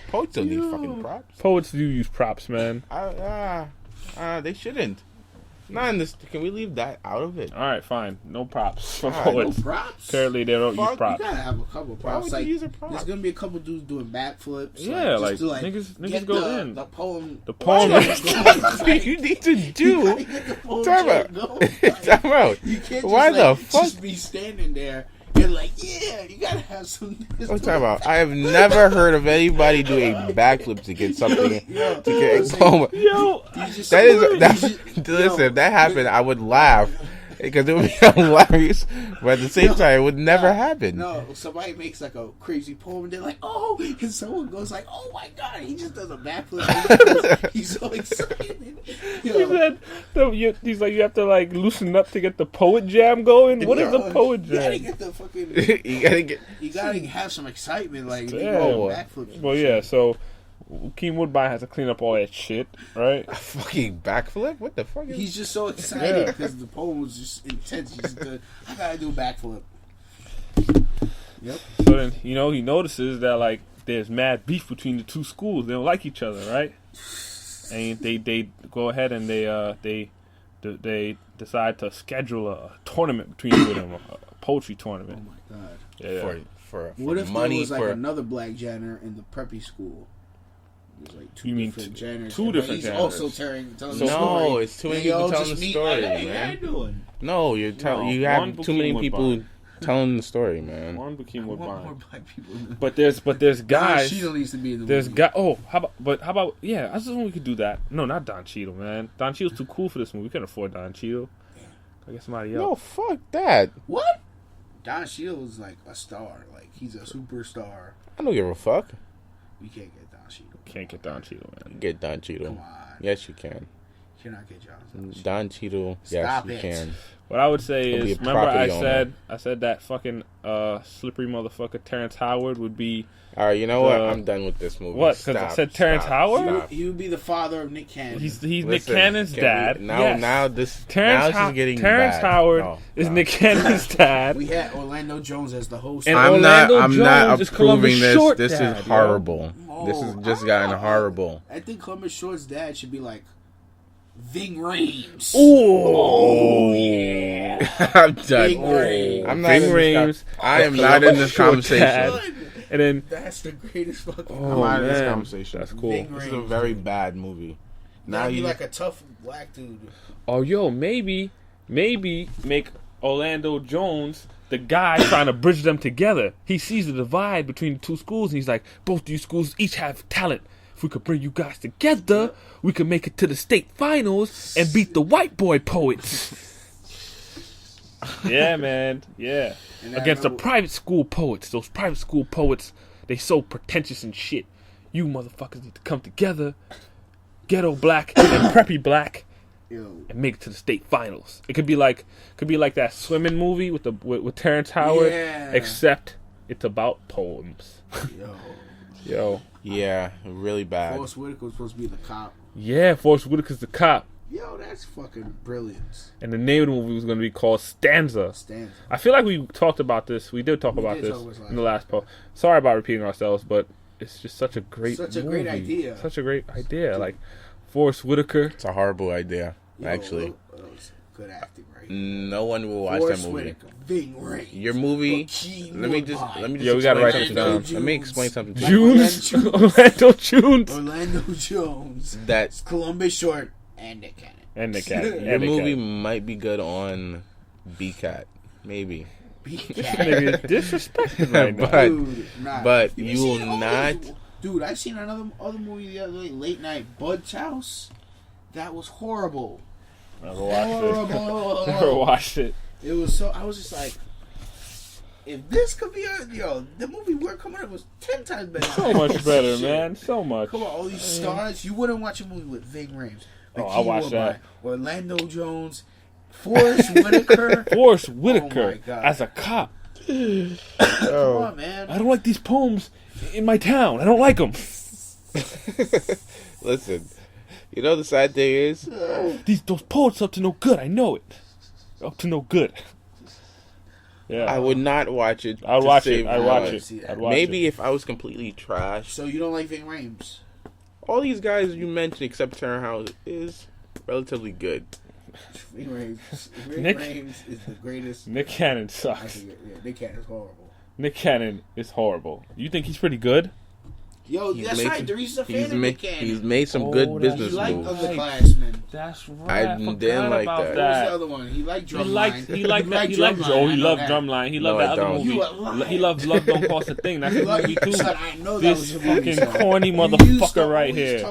Poets don't need fucking props. Poets do use props, man. They shouldn't. Not in this. Can we leave that out of it? All right, fine. No props for poets. No props? Apparently, they don't use props. You gotta have a couple props. Why would like, you use a prop? There's gonna be a couple dudes doing backflips. Yeah, like niggas go in. The poem. The poem. You need to do. Time out. You can't Why the fuck? Just be standing there. And like, yeah, you gotta have some. What's talking about? I have never heard of anybody do a backflip to get something. To get a poem. Yo, Listen, if that happened, I would laugh. Because it would be hilarious, but at the same time, it would never happen. No, somebody makes like a crazy poem, and they're like, "Oh," and someone goes like, "Oh my god!" He just does a backflip. He's so excited. He said, "He's like, you have to like loosen up to get the poet jam going." What is a poet jam? You gotta get the fucking. You gotta have some excitement, like backflips. Well, yeah. So Keem Woodbine has to clean up all that shit, right? A fucking backflip? What the fuck? He's just so excited because the poem was just intense. He's just I gotta do a backflip. Yep. So then, he notices that like there's mad beef between the two schools. They don't like each other, right? And they go ahead and they decide to schedule a tournament between two of them, a poetry tournament. Oh my god! Yeah. For what if money, there was like another black janitor in the preppy school? There's like two different janitors. Two different he's janitors. also telling the No, story. it's too many people telling the story, man. No, you have too many people telling the story, man. One Keem More Woodbine. black people. But there's guys. Don Cheadle needs to be in the There's movie. guy. Oh, how about? Yeah, I just think we could do that. No, not Don Cheadle, man. Don Cheadle's too cool for this movie. We can't afford Don Cheadle. I guess somebody else. No, fuck that. What? Don Cheadle is like a star. Like he's a superstar. I don't give a fuck. We can't get Don Cheadle. Can't get Don Cheadle, man. Get Don Cheadle. Come on. Yes, you can. You cannot get Don Cheadle. Don Cheadle. Stop Yes, you it. can. What I would say He'll be is, a remember property owner. I said that fucking slippery motherfucker Terrence Howard would be. All right, you know what? I'm done with this movie. What? Because I said Terrence Howard. Stop. He would be the father of Nick Cannon. He's Listen, Nick Cannon's can dad. we- now, Yes. now this Terrence is getting Terrence bad. Howard No, is no. Nick Cannon's dad. We had Orlando Jones as the host. And I'm Orlando not Jones is Columbus approving this. Short This dad, is yo. horrible. This Oh, has just gotten horrible. I think Columbus Short's dad should be like Ving Rhames. Oh yeah. I'm done. Ving Rhames. I'm not Ving in Rhames. this I am not in this Short conversation. dad. And then That's the greatest fucking. Oh, I'm not in this man. conversation. That's cool. Ving This is a Rhames. very bad movie. Now Now you you like a tough black dude. Oh, yo, maybe make Orlando Jones the guy trying to bridge them together. He sees the divide between the two schools, and he's like, both these schools each have talent. If we could bring you guys together, we could make it to the state finals and beat the white boy poets. Yeah, man. Yeah. Against the private school poets. Those private school poets, they so pretentious and shit. You motherfuckers need to come together, ghetto black and preppy black, Yo. and make it to the state finals. It could be like that swimming movie with Terrence Howard, Yeah. except it's about poems. Yo. Yo, Yeah, really bad. Forrest Whitaker was supposed to be the cop. yeah, Forrest Whitaker's the cop, Yo, that's fucking brilliant. and the name of the movie was going to be called Stanza. Stanza. I feel like we talked about this. We did talk about did this talk about this in the last post. Sorry about repeating ourselves, but it's just such a great Such a movie. great idea. Such a great idea. Like Forrest Whitaker. It's a horrible idea, Yo, actually. that was good acting, right? No one will watch Forrest that movie. Whitaker, Ving Rhames, Your movie. Hakeem Let me just Woodbine, Yo, we gotta write explain something something down. Let me explain something to you. Junes. Orlando Orlando Junes. Orlando Jones, That Columbus Short, and Nick Cannon. And the cat. your And the movie cat. might be good on B-Cat, maybe. Nigga is disrespected right now. But- Dude, nah. but You you seen will all not- those- Dude, I seen other movie the other day, Late Night Bud's House. That was horrible. Never watched it. Never Horrible. watched it. It was so. I was just like, if this could be the movie we're coming up was 10 times better. So much better, Shit. man. So much. Come on, all these stars. You wouldn't watch a movie with Ving Rhames. Oh, I'll watch that. Orlando Jones, Forrest Whitaker. Forrest Oh my Whitaker God. as a cop. Come on, man. I don't like these poems in my town. I don't like them. Listen, you know the sad thing is, Those poets up to no good. I know it. Up to no good. Yeah. I would not watch it. I'd to watch save it. I'd my watch life. it. I'd watch Maybe it. if I was completely trash. So you don't like Ving Rhames? All these guys you mentioned, except Terrence Howard, is relatively good. Ving Rhames. Ving Nick- Rhames is the greatest. Nick Cannon I sucks. think, yeah, Nick Cannon is horrible. Nick Cannon is horrible. You think he's pretty good? Yo, that's right. Darius is a fan of Nick Cannon. He's made some good business moves. He moves. liked Underclassmen. That's right. I didn't like about that. What was the other one? He liked Drumline. He liked Drumline. He loved that other movie. He loved Love Don't Cost a Thing. That's his movie too. I know that This was your movie, fucking corny motherfucker right here.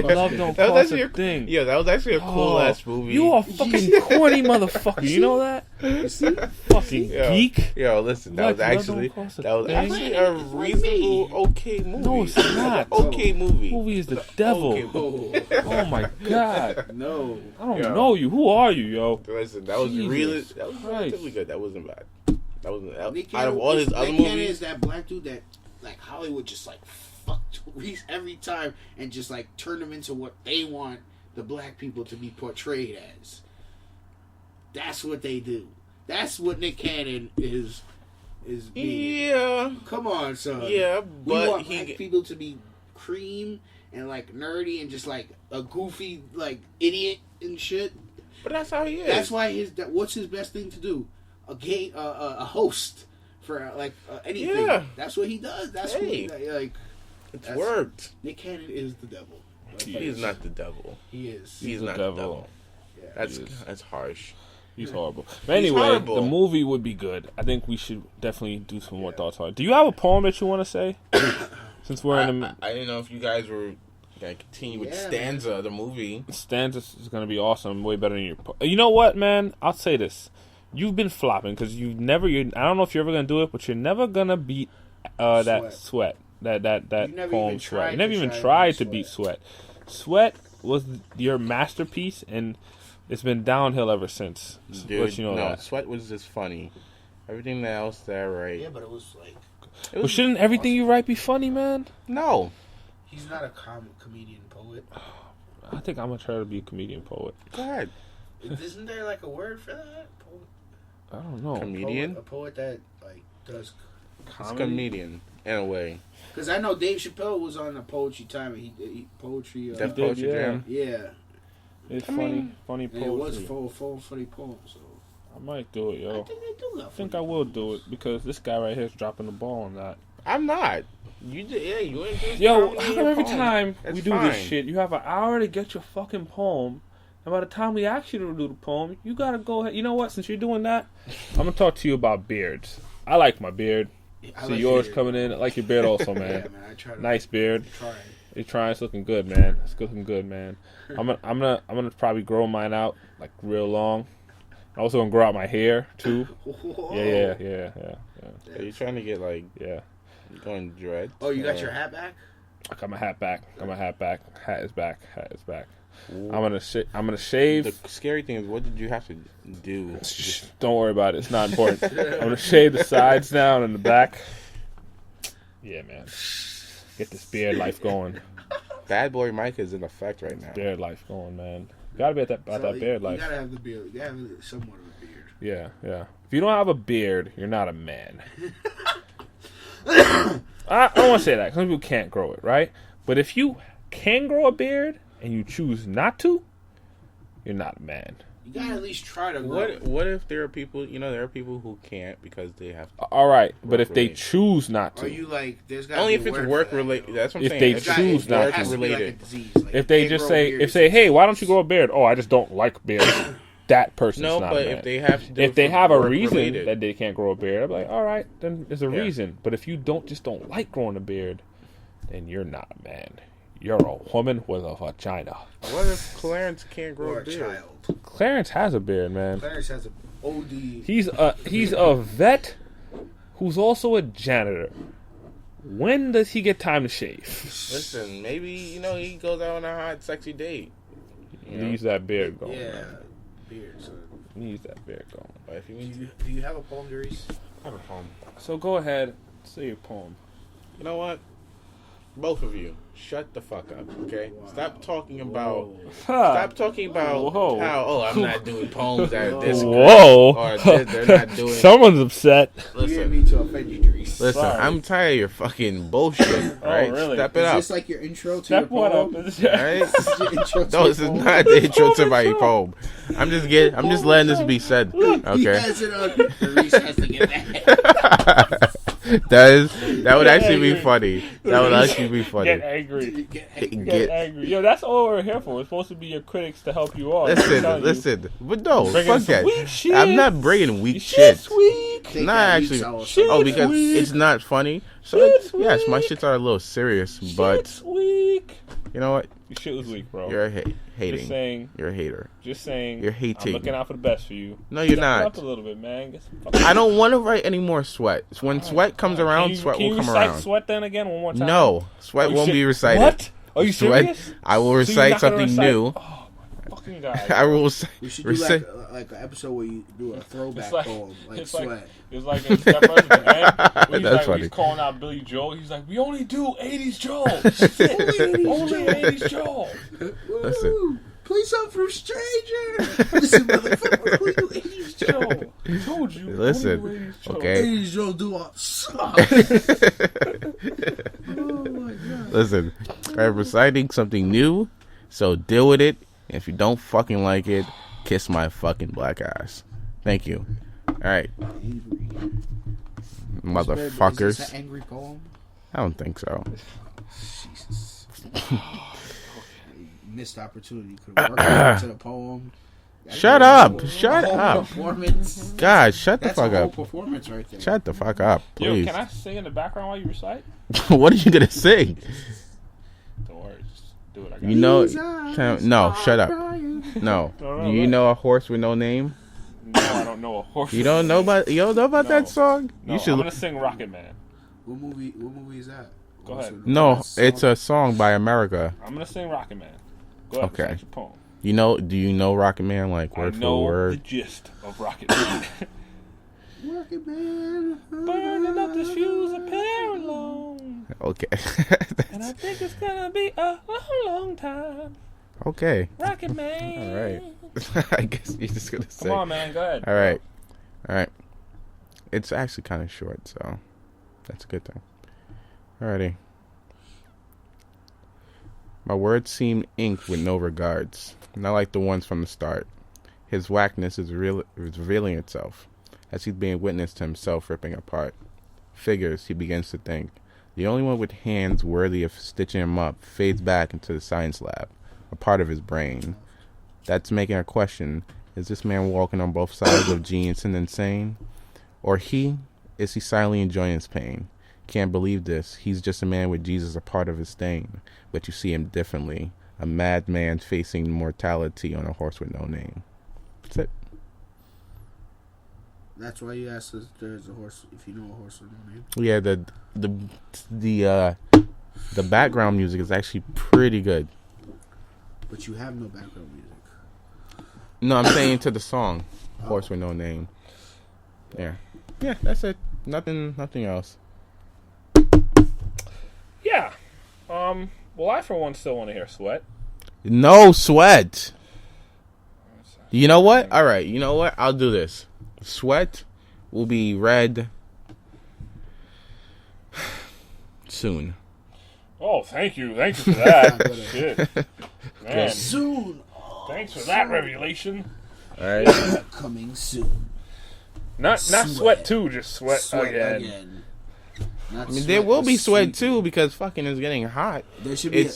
Love Don't Cost a Thing. Yeah, that was actually a cool ass movie. You a fucking corny motherfucker. You know that? Fucking geek. Yo, listen, that was actually a reasonable, okay movie. No, it's not. Okay movie. Movie is the devil. Okay. Oh my god. No. I don't know you. Who are you, yo? Listen, that was relatively good. That wasn't bad. That wasn't out of all his other movies. Nick Cannon is that black dude that like Hollywood just like fucked Reese every time and just like turned him into what they want the black people to be portrayed as. That's what they do. That's what Nick Cannon is being. Yeah. Come on, son. Yeah, we but want black people to be cream and like nerdy and just like a goofy like idiot and shit. But that's how he is. That's why what's his best thing to do? A host for anything. Yeah. That's what he does. That's what it's worked. Nick Cannon is the devil. He is not the devil. He is. He's not the devil. Yeah. That's harsh. He's horrible. But anyway, the movie would be good. I think we should definitely do some more thoughts on it. Do you have a poem that you want to say? Since we're in the... I didn't know if you guys were going to continue with Stanza, the movie. Stanza is going to be awesome. Way better than your... You know what, man? I'll say this. You've been flopping because I don't know if you're ever going to do it, but you're never going to beat that Sweat. That poem Sweat. You never even tried to beat Sweat. Sweat was your masterpiece, and... It's been downhill ever since. Dude, you know that. Sweat was just funny. Everything else there, right? Yeah, but it was like... But shouldn't everything you write be funny, man? No. He's not a comedian poet. I think I'm going to try to be a comedian poet. Go ahead. Isn't there like a word for that? Poet? I don't know. Comedian? A poet that like does comedy? It's comedian, in a way. Because I know Dave Chappelle was on a poetry time and he poetry... Def Poetry Jam? Yeah. It's funny poetry. It was full funny poem, so... I might do it, yo. I think they do that. I think I will do it because this guy right here is dropping the ball on that. I'm not. You ain't doing Yo, how come every time we do this shit, you have an hour to get your fucking poem, and by the time we ask you to do the poem, you gotta go ahead. You know what? Since you're doing that, I'm gonna talk to you about beards. I like my beard. See yours coming in. I like your beard also, man. Yeah, man, I try to nice beard. Try. You're trying. It's looking good, man. It's looking good, man. I'm gonna probably grow mine out like real long. I'm also gonna grow out my hair too. Whoa. Yeah. Are you trying to get like you going dread? Oh, you got your hat back? I got my hat back. Hat is back. Ooh. I'm gonna shave. The scary thing is, what did you have to do? Don't worry about it. It's not important. I'm gonna shave the sides down and the back. Yeah, man. Get this beard life going. Bad Boy Mike is in effect right now. Beard life going, man. You gotta be at that beard life. You gotta have the beard. You gotta have somewhat of a beard. Yeah. If you don't have a beard, you're not a man. I don't want to say that because some people can't grow it, right? But if you can grow a beard and you choose not to, you're not a man. You gotta at least try to grow it. What if there are people, there are people who can't because they have to. All right, but if they choose not to. Are you like, there's gotta only be if it's work related. That's what I'm saying. If they choose not to. Related. Like if they just say, hey, why don't you grow a beard? Oh, I just don't like beards. That person's not a man. If they have to do if they have a reason that they can't grow a beard, I'm like, all right, then there's a reason. But if you don't like growing a beard, then you're not a man. You're a woman with a vagina. What if Clarence can't grow a beard? Child. Clarence has a beard, man. Clarence has an OD. He's a vet who's also a janitor. When does he get time to shave? Listen, maybe he goes out on a hot, sexy date. He needs that beard going. Yeah, man. Beard. So. He needs that beard going. But if do you have a poem, Darius? I have a poem. So go ahead, say your poem. You know what? Both of you, shut the fuck up, okay? Wow. Stop talking about how I'm not doing poems that are this Whoa. Or they're not doing. Someone's upset. Listen, you didn't mean to offend you, Darius. Listen, sorry. I'm tired of your fucking bullshit. Right? Really? Step it up. Is this like your intro to Step your poem? Right? This is your intro to No, this is not the intro to my poem. I'm just letting this be said. Okay. He has it on. Darius has to get that. That would actually be funny. That would actually be funny. Get angry. Get angry. Yo, that's all we're here for. We're supposed to be your critics to help you out. Listen. But no, fuck that. Shit. I'm not bringing weak shit. Shit's weak. Not actually. Because it's not funny. So yes, my shits are a little serious, but Shit's weak. You know what? Your shit was weak, bro. You're hating. Just saying. You're a hater. Just saying. You're hating. I'm looking out for the best for you. No, you're Step not. up a little bit, man. I don't want to write any more Sweat. When Sweat comes around, Sweat will come around. Can you recite Sweat then again one more time? No, Sweat won't be recited. What? Are you serious? Sweat, I will recite something new. Oh, my fucking God. I will recite. We should do like an episode where you do a throwback poem, like Sweat. It's like in Step Brothers at the end. He's That's like, funny. He's calling out Billy Joel. He's like, we only do 80s Joel. Only 80s Joel. Listen. Play something from Stranger. Listen, motherfucker, we do 80s Joel. I told you. Listen. Only 80s Joel. Okay. 80s Joel do a song. Oh my God. Listen, I'm reciting something new, so deal with it. If you don't fucking like it, kiss my fucking black ass. Thank you. All right, motherfuckers. Is this an angry poem? I don't think so. Jesus. Missed opportunity. Could have worked into the poem. Shut up! Shut up! Performance. God, shut the That's fuck a whole up! Performance right there. Shut the fuck up, please. Yo, can I sing in the background while you recite? What are you gonna sing? Don't worry, just do it. I got You know? No, shut up. No. Do you know A Horse with No Name? No, I don't know a horse. You don't know about that song? No, You should. I'm gonna sing Rocket Man. What movie is that? Go ahead. No, it's a song by America. I'm gonna sing Rocket Man. Go ahead. Okay. Recite your poem. Do you know Rocket Man like word I for know the word? gist of Rocket Man. Rocket Man. Burning up this fuse a pair alone. Okay. And I think it's gonna be a long, long time. Okay. Rocket Man. All right. I guess you're just gonna say. Come on, man. Go ahead. All right. It's actually kind of short, so that's a good thing. Alrighty. My words seem inked with no regards, not like the ones from the start. His whackness is revealing itself, as he's being witnessed to himself ripping apart. Figures, he begins to think. The only one with hands worthy of stitching him up fades back into the science lab, a part of his brain. That's making a question, is this man walking on both sides of genius and insane? Or is he silently enjoying his pain? Can't believe this. He's just a man with Jesus a part of his stain, but you see him differently. A madman facing mortality on a horse with no name. That's it. That's why you asked if there's a horse, if you know a horse with no name. Yeah, the background music is actually pretty good. But you have no background music. No, I'm saying to the song, Horse with No Name. Yeah, that's it. Nothing else. Yeah. Well, I for one still want to hear Sweat. No Sweat. You know what? All right. You know what? I'll do this. Sweat will be read soon. Oh, thank you for that. Shit, man. Soon. Thanks for that revelation. All right. Coming soon. Not Sweat 2, just Sweat again. I mean, there will be Sweat too because fucking is getting hot. There should be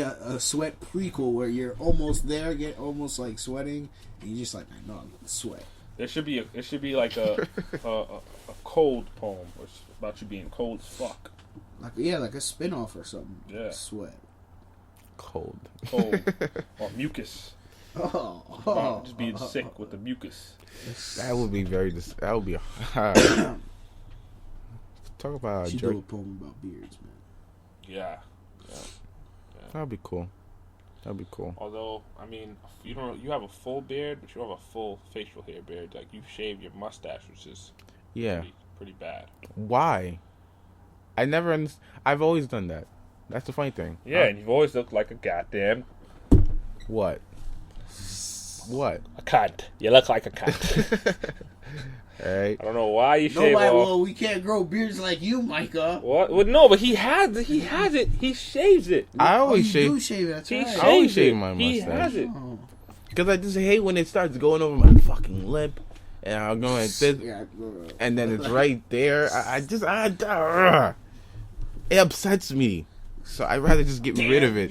a Sweat prequel where you're almost there, get almost like sweating, and you're just like, I know I'm gonna sweat. It should be like a cold poem, or about you being cold as fuck. Like a spin-off or something. Yeah. Sweat. Cold. Or mucus. Just being sick with the mucus. That would be that would be talk about she do a poem about beards, man. Yeah. That'd be cool. Although, I mean, you have a full beard, but you have a full facial hair beard. Like, you shave your mustache, which is pretty bad. Why? I've always done that. That's the funny thing. Yeah, and you've always looked like a goddamn... What? A cunt. You look like a cunt. Right. I don't know why you shave off. Well, we can't grow beards like you, Micah. What? Well, no, but he has it. He shaves it. I always shave. You do shave it. That's right. I always shave my mustache. He has it. Because I just hate when it starts going over my fucking lip. and I'm going like this, and then it's right there. It upsets me, so I'd rather just get rid of it.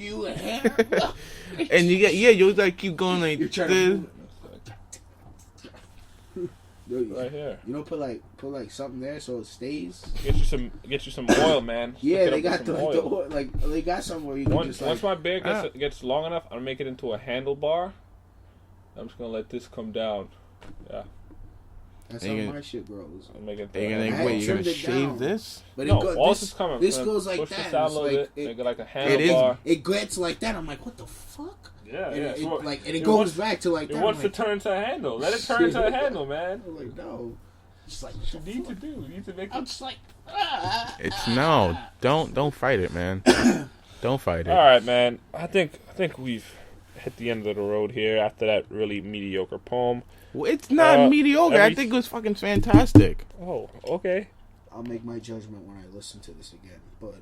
And you like keep going like this. Right here. You know, put like something there so it stays. Get you some oil, man. Yeah, they got the oil, like they got somewhere you can just like. Once my beard gets long enough, I'll make it into a handlebar. I'm just gonna let this come down. Yeah. That's how my shit grows. I'll make it. Wait, you're gonna shave this? But no, all this is coming. This goes like push that. This out a little bit, make it like a handlebar. It gets like that. I'm like, what the fuck? Yeah, It goes back to like that. It wants to turn into a handle. Let it turn into a handle, man. I'm like, no. It's like what you need to do. You need to make. I'm just like. It's no. Don't fight it, man. Don't fight it. All right, man. I think we've hit the end of the road here after that really mediocre poem. Well, it's not mediocre. I think it was fucking fantastic. Oh, okay. I'll make my judgment when I listen to this again, but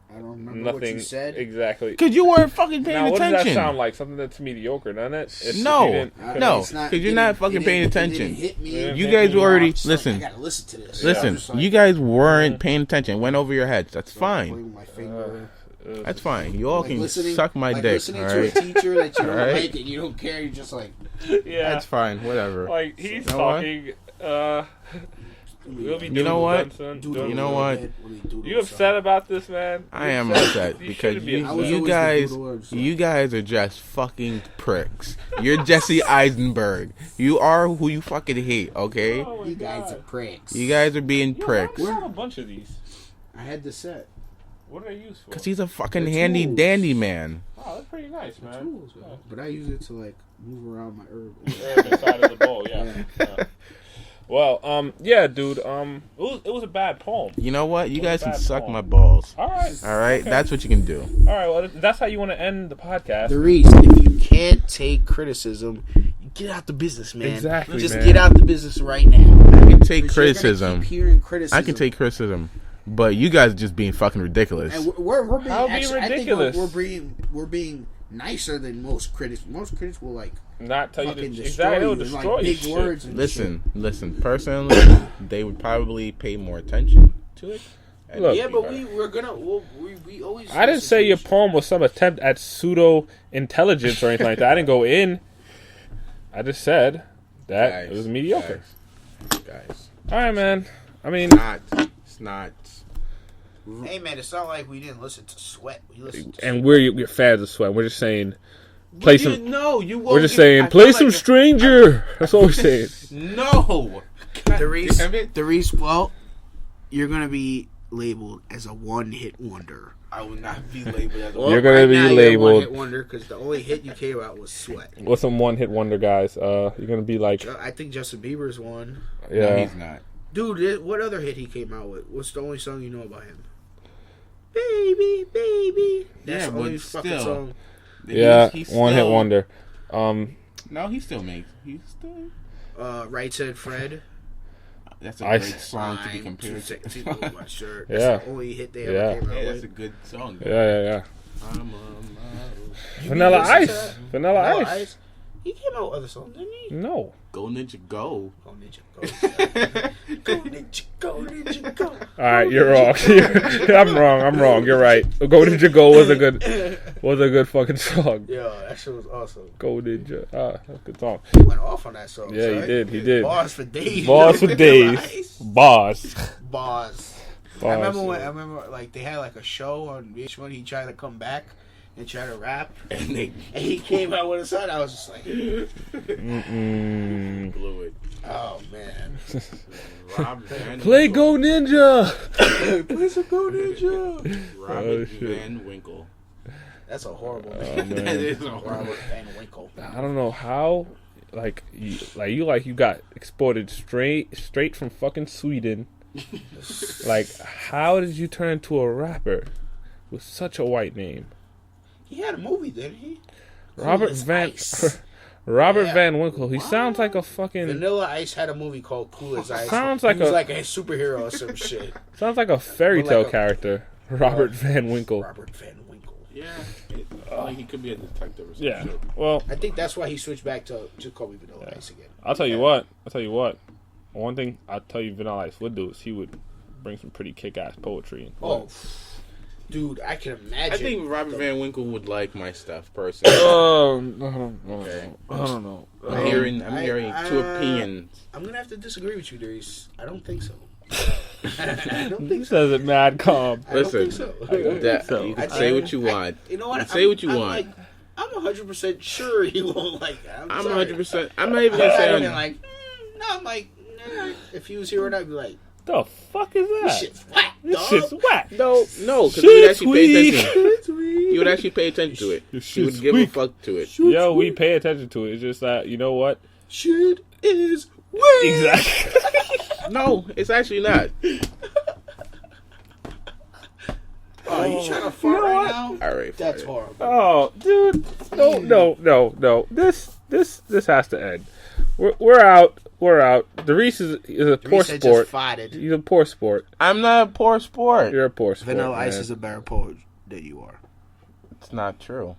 I don't remember what you said. Exactly. Because you weren't fucking paying attention. What does that sound like? Something that's mediocre, doesn't it? No. Because you're not fucking paying attention. You guys were already... Listen. I gotta listen to this. Listen. You guys weren't paying attention. It went over your heads. That's fine. That's fine. You all can suck my dick. Listening to a teacher that you don't like and you don't care, you're just like... Yeah. That's fine. Whatever. Like, he's talking... We'll be you know what? You know what? You upset about this, man? I am upset because you guys are just fucking pricks. You're Jesse Eisenberg. You are who you fucking hate, okay? Oh you guys are pricks. You guys are being pricks. Where's a bunch of these? I had the set. What are they used for? Because he's a fucking handy dandy man. Oh, that's pretty nice, man. Tools, but I use it to like move around my herb. Inside of the bowl, yeah. Well, yeah, dude. It was a bad poem. You know what? You guys can suck my balls. All right. Okay. That's what you can do. All right. Well, that's how you want to end the podcast. The reason, if you can't take criticism, you get out the business, man. Exactly. Just get out the business right now. I can take criticism. I can take criticism, but you guys are just being fucking ridiculous. And we're being, how being ridiculous? I think we're being nicer than most critics. Most critics will like. Not tell you the exactly. It'll destroy big words. And listen. Personally, they would probably pay more attention to it. Look, yeah, but we're gonna. We always. I didn't say your poem was some attempt at pseudo intelligence or anything like that. I didn't go in. I just said that it was mediocre. Guys. All right, man. I mean, it's not. Hey, man, it's not like we didn't listen to Sweat. We listened to and we're fans of Sweat. We're just saying. Play some. No, you won't. We're just saying, play some Stranger. That's all we're saying. No. The Reese. Well, you're gonna be labeled as a one-hit wonder. I will not be labeled as a. You're gonna be labeled one-hit wonder because the only hit you came out was Sweat. What's some one-hit wonder guys? You're gonna be like. I think Justin Bieber's one. Yeah, no, he's not. Dude, what other hit he came out with? What's the only song you know about him? Baby, baby. That's the only fucking song. Yeah, one-hit wonder. No, he still makes. He's still. Right Said Fred. That's a great song to be compared to. My shirt. Yeah. That's the only hit they ever came out with. That's a good song. Yeah. Vanilla Ice. Vanilla Ice. He came out with other songs, didn't he? No. Go Ninja Go. Go Ninja Go. Go Ninja Go, Ninja Go. All right, you're wrong. I'm wrong. You're right. Go Ninja Go was a good fucking song. Yeah, that shit was awesome. Go Ninja. That's a good song. He went off on that song. Yeah, sorry. he did. Bars for days. Bars for days. Bars. I remember like they had like a show on VH1. He tried to come back and try to rap, and he came out with a song. I was just like, blew it. Oh man. Play Go Ninja. Play some Go Ninja. Robert Van Winkle. That's a horrible name. Oh, man. That is a horrible. Robert Van Winkle. I don't know how. You got exported straight from fucking Sweden. Like, how did you turn into a rapper with such a white name? He had a movie, didn't he? Robert Van Winkle. He sounds like a fucking. Vanilla Ice had a movie called Cool as Ice. He was like a superhero or some shit. Sounds like a fairy tale character. Robert Van Winkle. Robert Van Winkle. Yeah, like he could be a detective or something. Yeah. Well, I think that's why he switched back to Kobe Vanilla Ice again. I'll tell you what. One thing I'll tell you Vanilla Ice would do is he would bring some pretty kick-ass poetry. Oh, dude, I can imagine. I think Robert Van Winkle would like my stuff personally. Okay. I don't know. I'm hearing two opinions. I'm gonna have to disagree with you, Darius. I don't think so. He says it mad calm. Listen, So. you can say what you want. You know what? Say what you want. I'm 100% sure he won't like that. I'm 100%. I'm not even gonna say I'm like, no. I'm like, nah. If he was here, I'd be like, The fuck is that? this shit's whack, This dog. shit's whack. No, because he would actually pay attention. Shit's He would actually pay attention to it. He would shit's give weak. a fuck to it. Yo, we pay attention to it. It's just that, you know what? Shit is weak. Exactly. No, it's actually not. Oh, you trying to fart right now? All right, That's fine. horrible. Oh, dude. No. This has to end. We're out. The Reese is a poor Reese had sport. just farted. He's a poor sport. I'm not a poor sport. You're a poor sport. Vanilla Ice man. is a better poet than you are. It's not true.